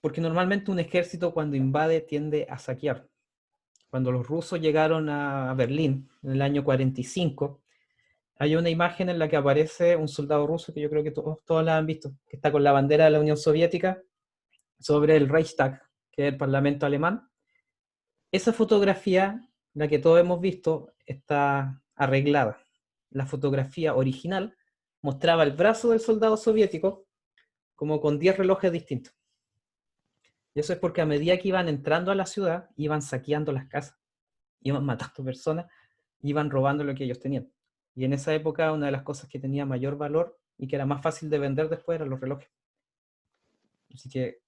Porque normalmente un ejército cuando invade tiende a saquear. Cuando los rusos llegaron a Berlín en el año 45, hay una imagen en la que aparece un soldado ruso, que yo creo que todos la han visto, que está con la bandera de la Unión Soviética sobre el Reichstag, que es el Parlamento alemán. Esa fotografía, la que todos hemos visto, está arreglada. La fotografía original mostraba el brazo del soldado soviético como con 10 relojes distintos. Y eso es porque a medida que iban entrando a la ciudad, iban saqueando las casas, iban matando personas, iban robando lo que ellos tenían. Y en esa época una de las cosas que tenía mayor valor y que era más fácil de vender después eran los relojes. Así que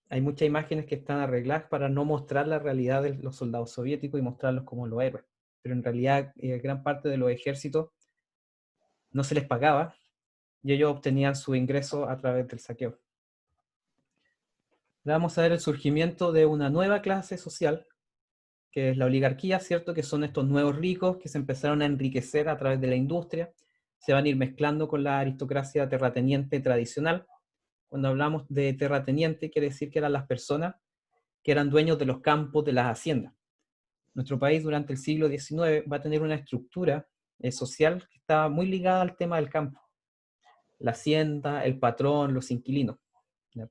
hay muchas imágenes que están arregladas para no mostrar la realidad de los soldados soviéticos y mostrarlos como los héroes. Pero en realidad gran parte de los ejércitos no se les pagaba y ellos obtenían su ingreso a través del saqueo. Ahora vamos a ver el surgimiento de una nueva clase social, que es la oligarquía, ¿cierto? Que son estos nuevos ricos que se empezaron a enriquecer a través de la industria, se van a ir mezclando con la aristocracia terrateniente tradicional. Cuando hablamos de terrateniente, quiere decir que eran las personas que eran dueños de los campos, de las haciendas. Nuestro país durante el siglo XIX va a tener una estructura social que está muy ligada al tema del campo. La hacienda, el patrón, los inquilinos, ¿ya?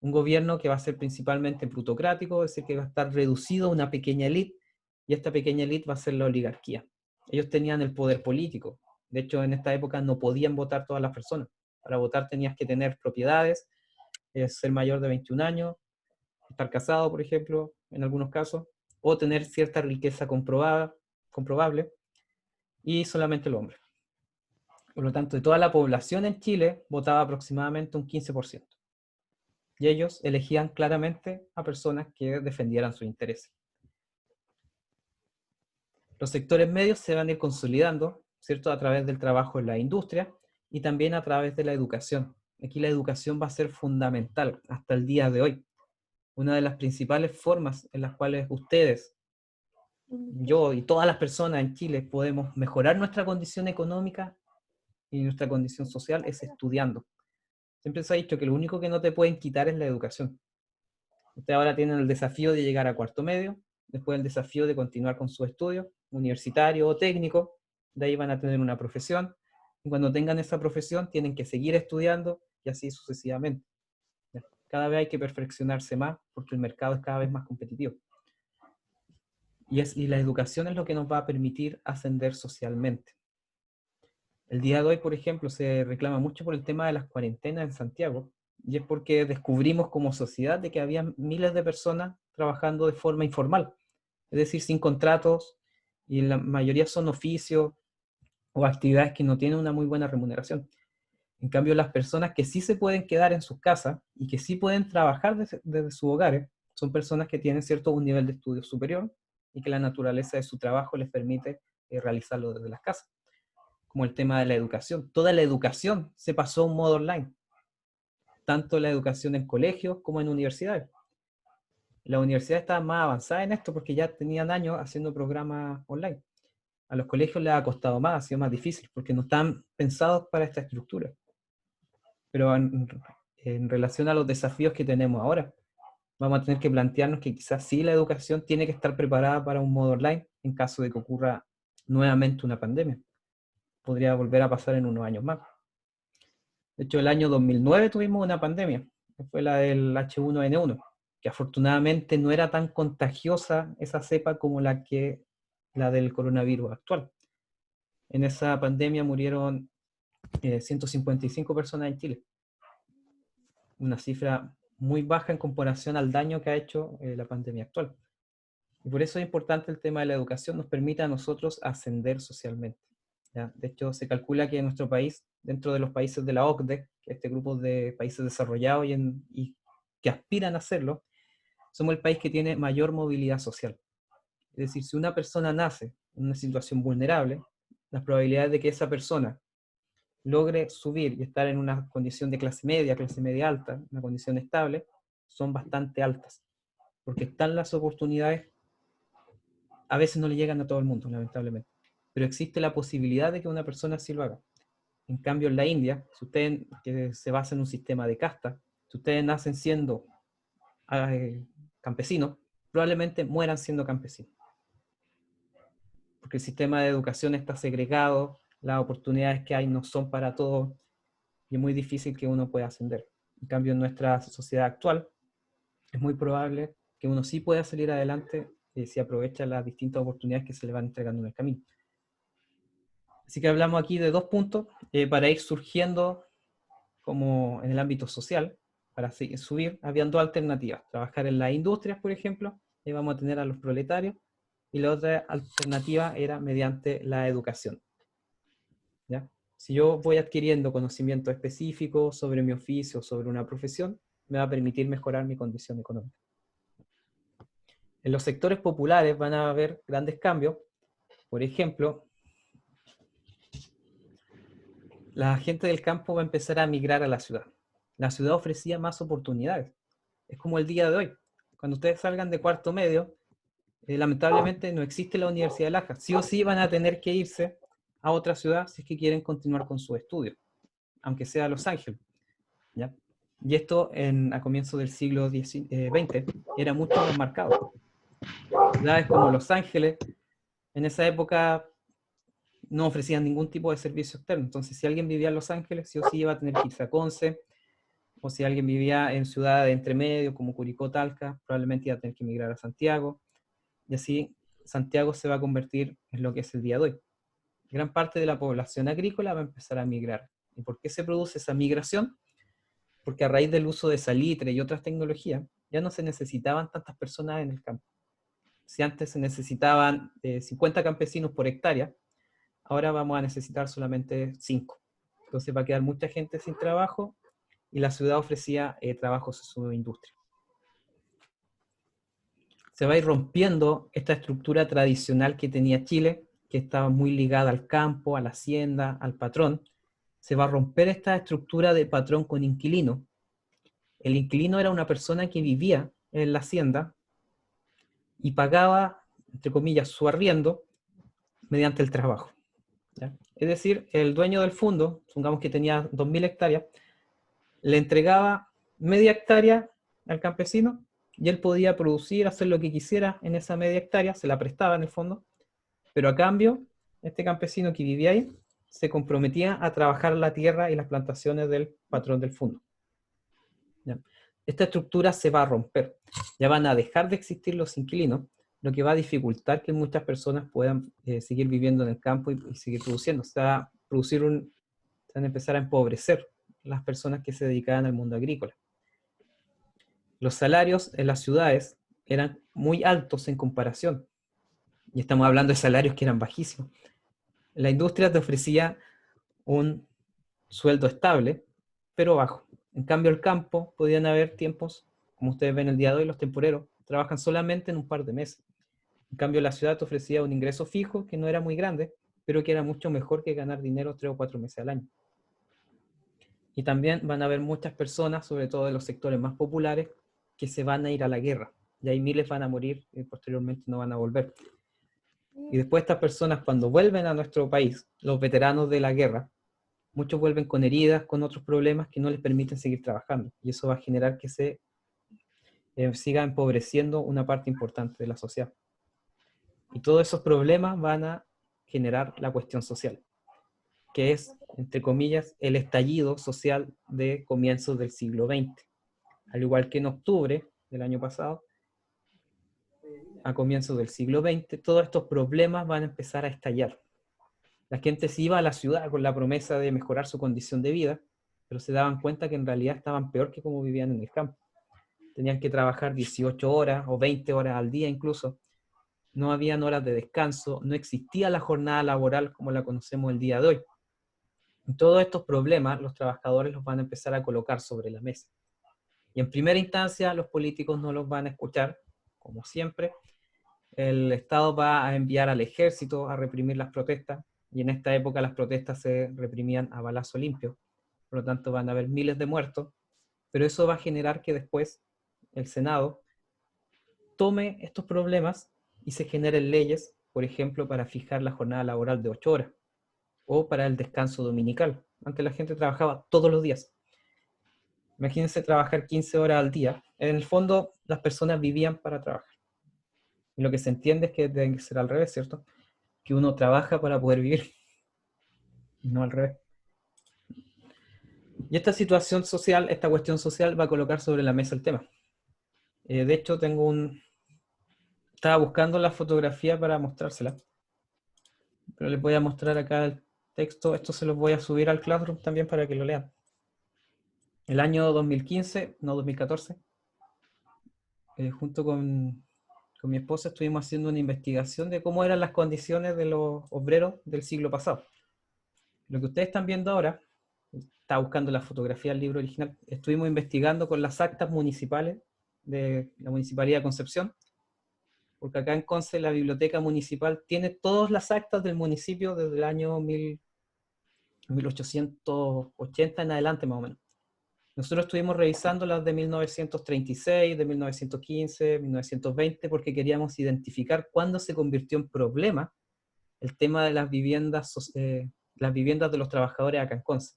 Un gobierno que va a ser principalmente plutocrático, es decir, que va a estar reducido a una pequeña élite, y esta pequeña élite va a ser la oligarquía. Ellos tenían el poder político. De hecho, en esta época no podían votar todas las personas. Para votar tenías que tener propiedades, ser mayor de 21 años, estar casado, por ejemplo, en algunos casos, o tener cierta riqueza comprobable, y solamente el hombre. Por lo tanto, de toda la población en Chile, votaba aproximadamente un 15%. Y ellos elegían claramente a personas que defendieran sus intereses. Los sectores medios se van a ir consolidando, ¿cierto?, a través del trabajo en la industria y también a través de la educación. Aquí la educación va a ser fundamental hasta el día de hoy. Una de las principales formas en las cuales ustedes, yo y todas las personas en Chile podemos mejorar nuestra condición económica y nuestra condición social es estudiando. Siempre se ha dicho que lo único que no te pueden quitar es la educación. Ustedes ahora tienen el desafío de llegar a cuarto medio, después el desafío de continuar con sus estudios, universitario o técnico, de ahí van a tener una profesión, y cuando tengan esa profesión tienen que seguir estudiando y así sucesivamente. Cada vez hay que perfeccionarse más porque el mercado es cada vez más competitivo. Y la educación es lo que nos va a permitir ascender socialmente. El día de hoy, por ejemplo, se reclama mucho por el tema de las cuarentenas en Santiago, y es porque descubrimos como sociedad de que había miles de personas trabajando de forma informal, es decir, sin contratos, y la mayoría son oficios o actividades que no tienen una muy buena remuneración. En cambio, las personas que sí se pueden quedar en sus casas y que sí pueden trabajar desde sus hogares, son personas que tienen un nivel de estudio superior y que la naturaleza de su trabajo les permite realizarlo desde las casas. Como el tema de la educación. Toda la educación se pasó a un modo online, tanto la educación en colegios como en universidades. Las universidades estaban más avanzadas en esto porque ya tenían años haciendo programas online. A los colegios les ha costado más, ha sido más difícil porque no están pensados para esta estructura. Pero en relación a los desafíos que tenemos ahora, vamos a tener que plantearnos que quizás sí la educación tiene que estar preparada para un modo online en caso de que ocurra nuevamente una pandemia. Podría volver a pasar en unos años más. De hecho, el año 2009 tuvimos una pandemia, que fue la del H1N1, que afortunadamente no era tan contagiosa esa cepa como la del coronavirus actual. En esa pandemia murieron 155 personas en Chile. Una cifra muy baja en comparación al daño que ha hecho la pandemia actual. Y por eso es importante el tema de la educación, nos permite a nosotros ascender socialmente. ¿Ya? De hecho, se calcula que en nuestro país, dentro de los países de la OCDE, que es este grupo de países desarrollados y que aspiran a hacerlo, somos el país que tiene mayor movilidad social. Es decir, si una persona nace en una situación vulnerable, las probabilidades de que esa persona logre subir y estar en una condición de clase media alta, una condición estable, son bastante altas. Porque están las oportunidades, a veces no le llegan a todo el mundo, lamentablemente. Pero existe la posibilidad de que una persona sí lo haga. En cambio, en la India, si ustedes, que se basa en un sistema de casta, si ustedes nacen siendo campesinos, probablemente mueran siendo campesinos. Porque el sistema de educación está segregado, las oportunidades que hay no son para todos, y es muy difícil que uno pueda ascender. En cambio, en nuestra sociedad actual, es muy probable que uno sí pueda salir adelante si aprovecha las distintas oportunidades que se le van entregando en el camino. Así que hablamos aquí de 2 puntos para ir surgiendo como en el ámbito social, para subir, habían 2 alternativas. Trabajar en las industrias, por ejemplo, y vamos a tener a los proletarios, y la otra alternativa era mediante la educación. ¿Ya? Si yo voy adquiriendo conocimiento específico sobre mi oficio, sobre una profesión, me va a permitir mejorar mi condición económica. En los sectores populares van a haber grandes cambios. Por ejemplo, la gente del campo va a empezar a migrar a la ciudad. La ciudad ofrecía más oportunidades. Es como el día de hoy. Cuando ustedes salgan de cuarto medio, lamentablemente no existe la Universidad de Laja. Sí o sí van a tener que irse a otra ciudad si es que quieren continuar con sus estudios, aunque sea Los Ángeles. ¿Ya? Y esto a comienzos del siglo XX era mucho más marcado. Ciudades como Los Ángeles, en esa época no ofrecían ningún tipo de servicio externo. Entonces, si alguien vivía en Los Ángeles, sí o sí iba a tener que irse a Conce, o si alguien vivía en ciudades de entremedio, como Curicó, Talca, probablemente iba a tener que emigrar a Santiago, y así Santiago se va a convertir en lo que es el día de hoy. Gran parte de la población agrícola va a empezar a migrar. ¿Y por qué se produce esa migración? Porque a raíz del uso de salitre y otras tecnologías, ya no se necesitaban tantas personas en el campo. Si antes se necesitaban 50 campesinos por hectárea, ahora vamos a necesitar solamente 5. Entonces va a quedar mucha gente sin trabajo y la ciudad ofrecía trabajos en su industria. Se va a ir rompiendo esta estructura tradicional que tenía Chile, que estaba muy ligada al campo, a la hacienda, al patrón. Se va a romper esta estructura de patrón con inquilino. El inquilino era una persona que vivía en la hacienda y pagaba, entre comillas, su arriendo mediante el trabajo. ¿Ya? Es decir, el dueño del fondo, supongamos que tenía 2.000 hectáreas, le entregaba media hectárea al campesino y él podía producir, hacer lo que quisiera en esa media hectárea, se la prestaba en el fondo, pero a cambio, este campesino que vivía ahí se comprometía a trabajar la tierra y las plantaciones del patrón del fondo. ¿Ya? Esta estructura se va a romper, ya van a dejar de existir los inquilinos, lo que va a dificultar que muchas personas puedan seguir viviendo en el campo y seguir produciendo. Se va a producir se van a empezar a empobrecer las personas que se dedicaban al mundo agrícola. Los salarios en las ciudades eran muy altos en comparación, y estamos hablando de salarios que eran bajísimos. La industria te ofrecía un sueldo estable, pero bajo. En cambio, el campo, podían haber tiempos, como ustedes ven el día de hoy, los temporeros trabajan solamente en un par de meses. En cambio, la ciudad te ofrecía un ingreso fijo que no era muy grande, pero que era mucho mejor que ganar dinero 3 o 4 meses al año. Y también van a haber muchas personas, sobre todo de los sectores más populares, que se van a ir a la guerra. Y ahí miles van a morir y posteriormente no van a volver. Y después estas personas, cuando vuelven a nuestro país, los veteranos de la guerra, muchos vuelven con heridas, con otros problemas que no les permiten seguir trabajando. Y eso va a generar que se siga empobreciendo una parte importante de la sociedad. Y todos esos problemas van a generar la cuestión social, que es, entre comillas, el estallido social de comienzos del siglo XX. Al igual que en octubre del año pasado, a comienzos del siglo XX, todos estos problemas van a empezar a estallar. La gente se iba a la ciudad con la promesa de mejorar su condición de vida, pero se daban cuenta que en realidad estaban peor que como vivían en el campo. Tenían que trabajar 18 horas o 20 horas al día incluso. No habían horas de descanso, no existía la jornada laboral como la conocemos el día de hoy. Y todos estos problemas los trabajadores los van a empezar a colocar sobre la mesa. Y en primera instancia los políticos no los van a escuchar, como siempre. El Estado va a enviar al ejército a reprimir las protestas, y en esta época las protestas se reprimían a balazo limpio. Por lo tanto van a haber miles de muertos, pero eso va a generar que después el Senado tome estos problemas y se generen leyes, por ejemplo, para fijar la jornada laboral de 8 horas o para el descanso dominical. Antes la gente trabajaba todos los días. Imagínense trabajar 15 horas al día. En el fondo, las personas vivían para trabajar. Y lo que se entiende es que debe ser al revés, ¿cierto? Que uno trabaja para poder vivir, no al revés. Y esta situación social, esta cuestión social va a colocar sobre la mesa el tema. De hecho, estaba buscando la fotografía para mostrársela, pero les voy a mostrar acá el texto. Esto se los voy a subir al Classroom también para que lo lean. El año 2015, no 2014, junto con mi esposa estuvimos haciendo una investigación de cómo eran las condiciones de los obreros del siglo pasado. Lo que ustedes están viendo ahora, estaba buscando la fotografía del libro original, estuvimos investigando con las actas municipales de la Municipalidad de Concepción, porque acá en Conce la biblioteca municipal tiene todas las actas del municipio desde el año 1880 en adelante más o menos. Nosotros estuvimos revisando las de 1936, de 1915, 1920, porque queríamos identificar cuándo se convirtió en problema el tema de las viviendas de los trabajadores acá en Conce.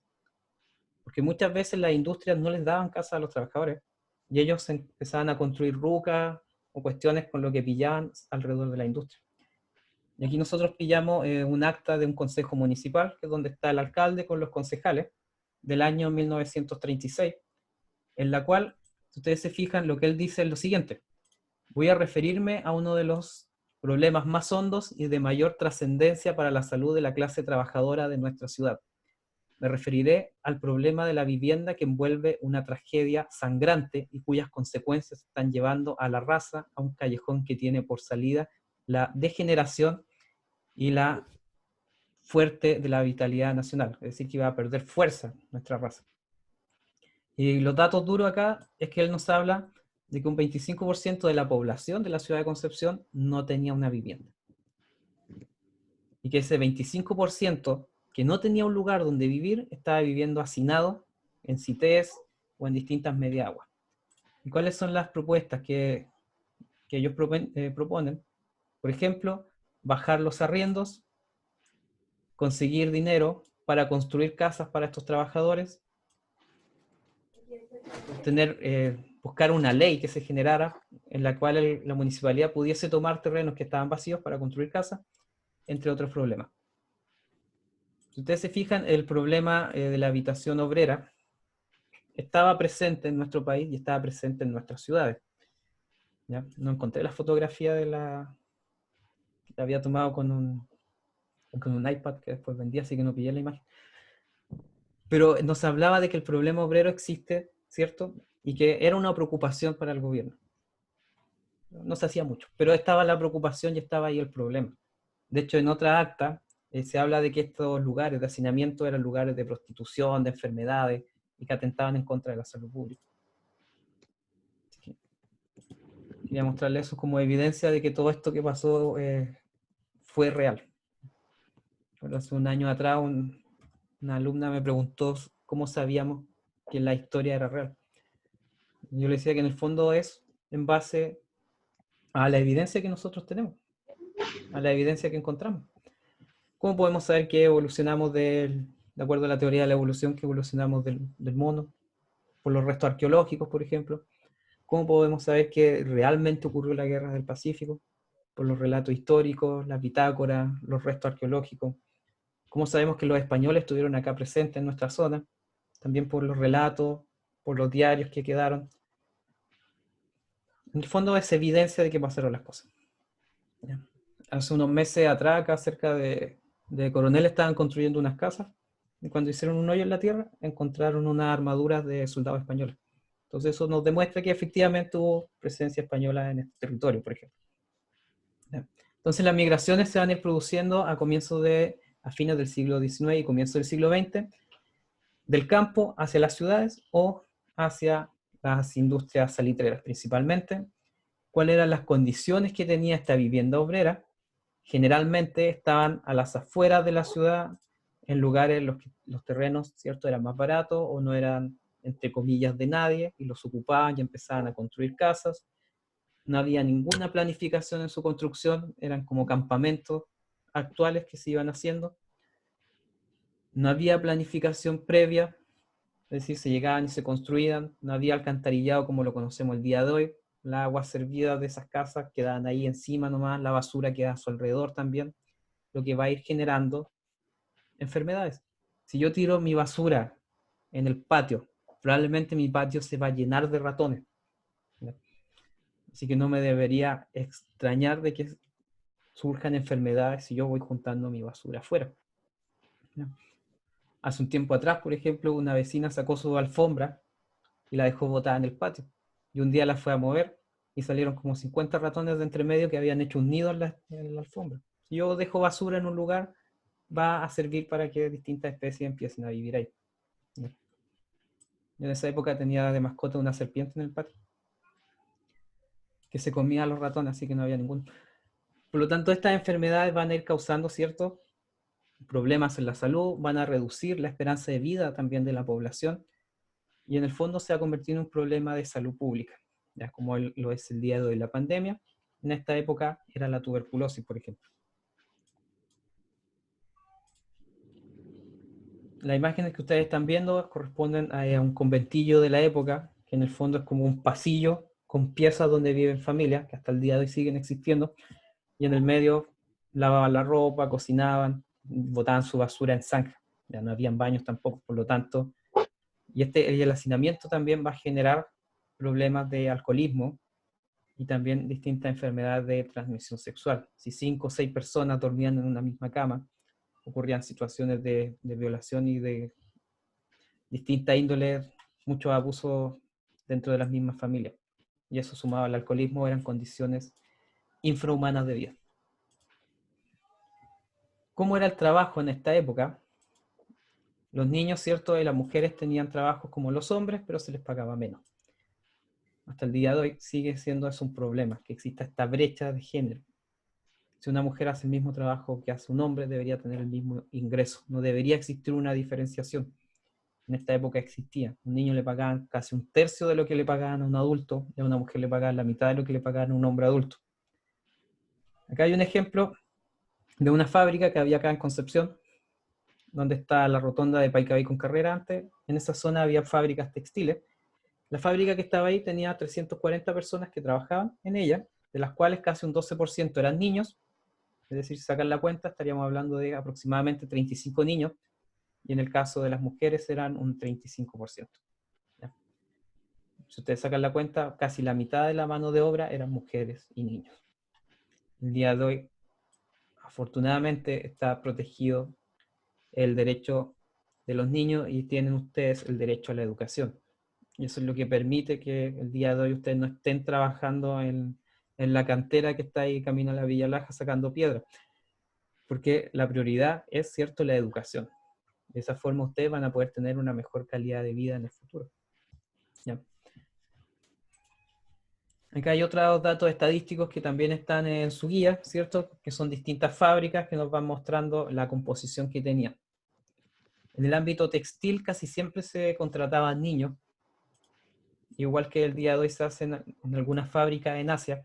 Porque muchas veces las industrias no les daban casa a los trabajadores y ellos empezaban a construir rucas o cuestiones con lo que pillaban alrededor de la industria. Y aquí nosotros pillamos un acta de un consejo municipal, que es donde está el alcalde con los concejales, del año 1936, en la cual, si ustedes se fijan, lo que él dice es lo siguiente: voy a referirme a uno de los problemas más hondos y de mayor trascendencia para la salud de la clase trabajadora de nuestra ciudad. Me referiré al problema de la vivienda que envuelve una tragedia sangrante y cuyas consecuencias están llevando a la raza a un callejón que tiene por salida la degeneración y la fuerte de la vitalidad nacional, es decir, que va a perder fuerza nuestra raza. Y los datos duros acá es que él nos habla de que un 25% de la población de la ciudad de Concepción no tenía una vivienda. Y que ese 25% que no tenía un lugar donde vivir estaba viviendo hacinado en CITES o en distintas mediaguas. ¿Y cuáles son las propuestas que ellos proponen? Por ejemplo, bajar los arriendos, conseguir dinero para construir casas para estos trabajadores, buscar una ley que se generara en la cual la municipalidad pudiese tomar terrenos que estaban vacíos para construir casas, entre otros problemas. Si ustedes se fijan, el problema de la habitación obrera estaba presente en nuestro país y estaba presente en nuestras ciudades. ¿Ya? No encontré la fotografía la había tomado con un iPad que después vendí, así que no pillé la imagen. Pero nos hablaba de que el problema obrero existe, ¿cierto? Y que era una preocupación para el gobierno. No se hacía mucho, pero estaba la preocupación y estaba ahí el problema. De hecho, en otra acta se habla de que estos lugares de hacinamiento eran lugares de prostitución, de enfermedades, y que atentaban en contra de la salud pública. Quería mostrarles eso como evidencia de que todo esto que pasó fue real. Bueno, hace un año atrás una alumna me preguntó cómo sabíamos que la historia era real. Yo le decía que en el fondo es en base a la evidencia que nosotros tenemos, a la evidencia que encontramos. ¿Cómo podemos saber que evolucionamos de acuerdo a la teoría de la evolución, que evolucionamos del mono? Por los restos arqueológicos, por ejemplo. ¿Cómo podemos saber que realmente ocurrió la guerra del Pacífico? Por los relatos históricos, las bitácoras, los restos arqueológicos. ¿Cómo sabemos que los españoles estuvieron acá presentes en nuestra zona? También por los relatos, por los diarios que quedaron. En el fondo es evidencia de que pasaron las cosas. ¿Ya? Hace unos meses atrás, acá cerca de de coroneles estaban construyendo unas casas, y cuando hicieron un hoyo en la tierra, encontraron unas armaduras de soldados españoles. Entonces eso nos demuestra que efectivamente hubo presencia española en este territorio, por ejemplo. Entonces las migraciones se van a ir produciendo a fines del siglo XIX y comienzo del siglo XX, del campo hacia las ciudades o hacia las industrias salitreras principalmente. ¿Cuáles eran las condiciones que tenía esta vivienda obrera? Generalmente estaban a las afueras de la ciudad, en lugares en los que los terrenos, ¿cierto?, eran más baratos o no eran, entre comillas, de nadie, y los ocupaban y empezaban a construir casas. No había ninguna planificación en su construcción, eran como campamentos actuales que se iban haciendo. No había planificación previa, es decir, se llegaban y se construían, no había alcantarillado como lo conocemos el día de hoy, las aguas servidas de esas casas quedaban ahí encima nomás, la basura queda a su alrededor también, lo que va a ir generando enfermedades. Si yo tiro mi basura en el patio, probablemente mi patio se va a llenar de ratones. Así que no me debería extrañar de que surjan enfermedades si yo voy juntando mi basura afuera. Hace un tiempo atrás, por ejemplo, una vecina sacó su alfombra y la dejó botada en el patio. Y un día la fue a mover y salieron como 50 ratones de entre medio que habían hecho un nido en la alfombra. Si yo dejo basura en un lugar, va a servir para que distintas especies empiecen a vivir ahí. Yo en esa época tenía de mascota una serpiente en el patio que se comía a los ratones, así que no había ninguno. Por lo tanto, estas enfermedades van a ir causando ciertos problemas en la salud, van a reducir la esperanza de vida también de la población, y en el fondo se va a convertir en un problema de salud pública, ya como lo es el día de hoy la pandemia. En esta época era la tuberculosis, por ejemplo. Las imágenes que ustedes están viendo corresponden a un conventillo de la época, que en el fondo es como un pasillo con piezas donde viven familias, que hasta el día de hoy siguen existiendo, y en el medio lavaban la ropa, cocinaban, botaban su basura en zanja. Ya no habían baños tampoco, por lo tanto, y el hacinamiento también va a generar problemas de alcoholismo y también distintas enfermedades de transmisión sexual. Si 5 o 6 personas dormían en una misma cama, ocurrían situaciones de violación y de distinta índole, muchos abusos dentro de las mismas familias. Y eso sumado al alcoholismo eran condiciones infrahumanas de vida. ¿Cómo era el trabajo en esta época? Los niños, ¿cierto? Y las mujeres tenían trabajos como los hombres, pero se les pagaba menos. Hasta el día de hoy sigue siendo eso un problema, que exista esta brecha de género. Si una mujer hace el mismo trabajo que hace un hombre, debería tener el mismo ingreso. No debería existir una diferenciación. En esta época existía. A un niño le pagaban casi un tercio de lo que le pagaban a un adulto, y a una mujer le pagaban la mitad de lo que le pagaban a un hombre adulto. Acá hay un ejemplo de una fábrica que había acá en Concepción, donde está la rotonda de Paicabay con Carrera antes. En esa zona había fábricas textiles. La fábrica que estaba ahí tenía 340 personas que trabajaban en ella, de las cuales casi un 12% eran niños. Es decir, si sacan la cuenta, estaríamos hablando de aproximadamente 35 niños, y en el caso de las mujeres eran un 35%. ¿Ya? Si ustedes sacan la cuenta, casi la mitad de la mano de obra eran mujeres y niños. El día de hoy, afortunadamente, está protegido el derecho de los niños y tienen ustedes el derecho a la educación. Y eso es lo que permite que el día de hoy ustedes no estén trabajando en la cantera que está ahí camino a la Villa Laja sacando piedras. Porque la prioridad es, cierto, la educación. De esa forma ustedes van a poder tener una mejor calidad de vida en el futuro. ¿Ya? Acá hay otros datos estadísticos que también están en su guía, ¿cierto? Que son distintas fábricas que nos van mostrando la composición que tenían. En el ámbito textil casi siempre se contrataban niños, igual que el día de hoy se hacen en algunas fábricas en Asia,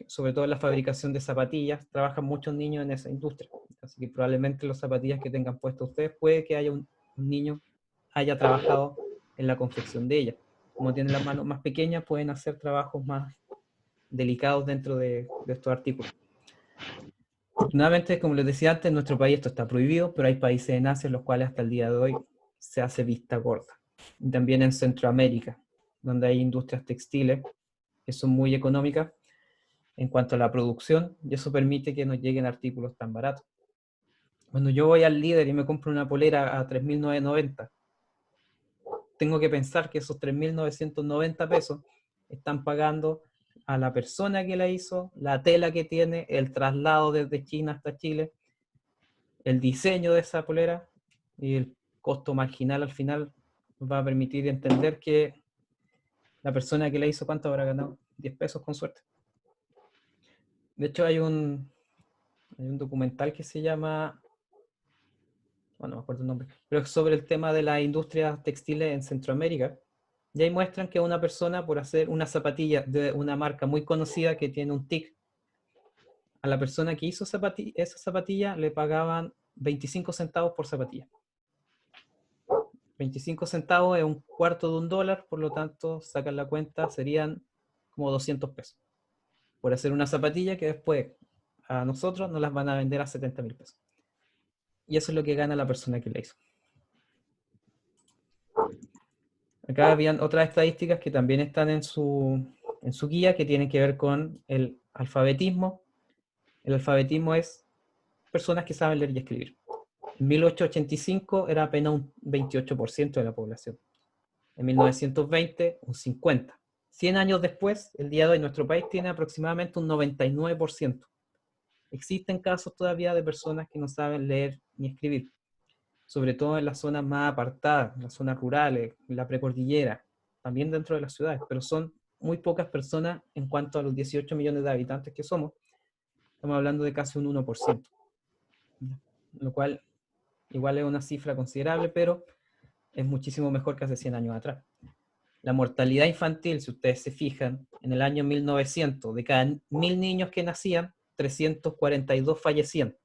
sobre todo en la fabricación de zapatillas, trabajan muchos niños en esa industria. Así que probablemente las zapatillas que tengan puestas ustedes, puede que haya un niño haya trabajado en la confección de ellas. Como tienen las manos más pequeñas, pueden hacer trabajos más delicados dentro de estos artículos. Afortunadamente, como les decía antes, en nuestro país esto está prohibido, pero hay países en Asia en los cuales hasta el día de hoy se hace vista gorda. Y también en Centroamérica, donde hay industrias textiles que son muy económicas en cuanto a la producción, y eso permite que nos lleguen artículos tan baratos. Cuando yo voy al Líder y me compro una polera a 3.990, tengo que pensar que esos 3.990 pesos están pagando a la persona que la hizo, la tela que tiene, el traslado desde China hasta Chile, el diseño de esa polera, y el costo marginal al final nos va a permitir entender que la persona que la hizo, ¿cuánto habrá ganado? 10 pesos con suerte. De hecho, hay un documental que se llama, bueno, no me acuerdo el nombre, pero es sobre el tema de la industria textil en Centroamérica. Y ahí muestran que una persona, por hacer una zapatilla de una marca muy conocida que tiene un TIC, a la persona que hizo esa zapatilla le pagaban 25 centavos por zapatilla. 25 centavos es un cuarto de un dólar, por lo tanto, sacan la cuenta, serían como 200 pesos. Por hacer una zapatilla que después a nosotros nos las van a vender a 70.000 pesos. Y eso es lo que gana la persona que la hizo. Acá habían otras estadísticas que también están en su guía, que tienen que ver con el alfabetismo. El alfabetismo es personas que saben leer y escribir. En 1885 era apenas un 28% de la población. En 1920, un 50%. 100 años después, el día de hoy, nuestro país tiene aproximadamente un 99%. Existen casos todavía de personas que no saben leer ni escribir, sobre todo en las zonas más apartadas, en las zonas rurales, en la precordillera, también dentro de las ciudades, pero son muy pocas personas en cuanto a los 18 millones de habitantes que somos. Estamos hablando de casi un 1%, lo cual igual es una cifra considerable, pero es muchísimo mejor que hace 100 años atrás. La mortalidad infantil, si ustedes se fijan, en el año 1900, de cada 1.000 niños que nacían, 342 fallecían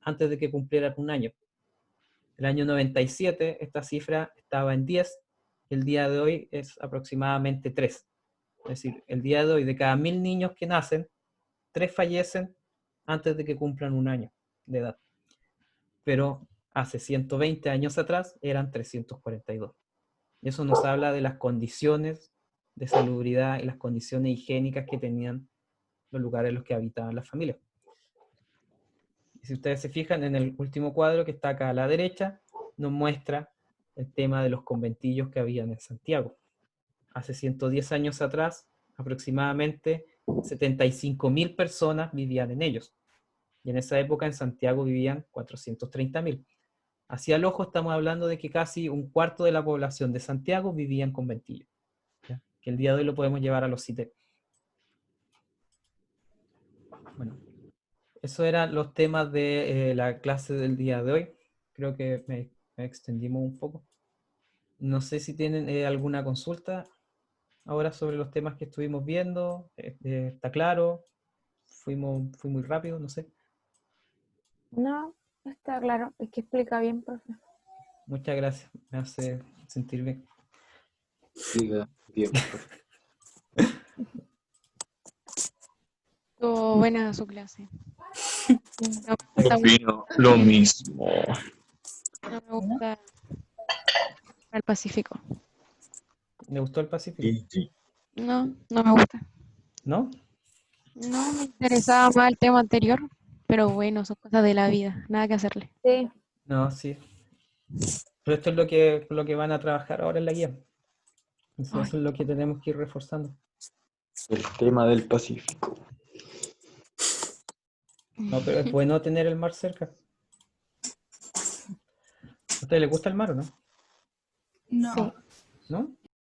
antes de que cumplieran un año. El año 97, esta cifra estaba en 10, el día de hoy es aproximadamente 3. Es decir, el día de hoy, de cada 1.000 niños que nacen, 3 fallecen antes de que cumplan un año de edad. Pero hace 120 años atrás eran 342. Y eso nos habla de las condiciones de salubridad y las condiciones higiénicas que tenían los lugares en los que habitaban las familias. Y si ustedes se fijan en el último cuadro que está acá a la derecha, nos muestra el tema de los conventillos que habían en Santiago. Hace 110 años atrás, aproximadamente 75.000 personas vivían en ellos. Y en esa época en Santiago vivían 430.000. Hacia el ojo estamos hablando de que casi un cuarto de la población de Santiago vivía en conventillos, ¿ya? Que el día de hoy lo podemos llevar a los CITES. Bueno, esos eran los temas de la clase del día de hoy. Creo que me extendimos un poco. No sé si tienen alguna consulta ahora sobre los temas que estuvimos viendo. ¿Está claro? Fui muy rápido, no sé. No, está claro. Es que explica bien, profe. Muchas gracias. Me hace sentir bien. Explica bien, profe. Estuvo buena su clase. No me gusta, Opino lo mismo. no me gusta el Pacífico. ¿Le gustó el Pacífico? Sí. No, no me gusta. ¿No? No me interesaba más el tema anterior, pero bueno, son cosas de la vida, nada que hacerle. Sí. No, sí. Pero esto es lo que van a trabajar ahora en la guía. Eso es lo que tenemos que ir reforzando. El tema del Pacífico. No, pero es bueno tener el mar cerca. ¿A usted le gusta el mar o no? No, Sí. ¿No?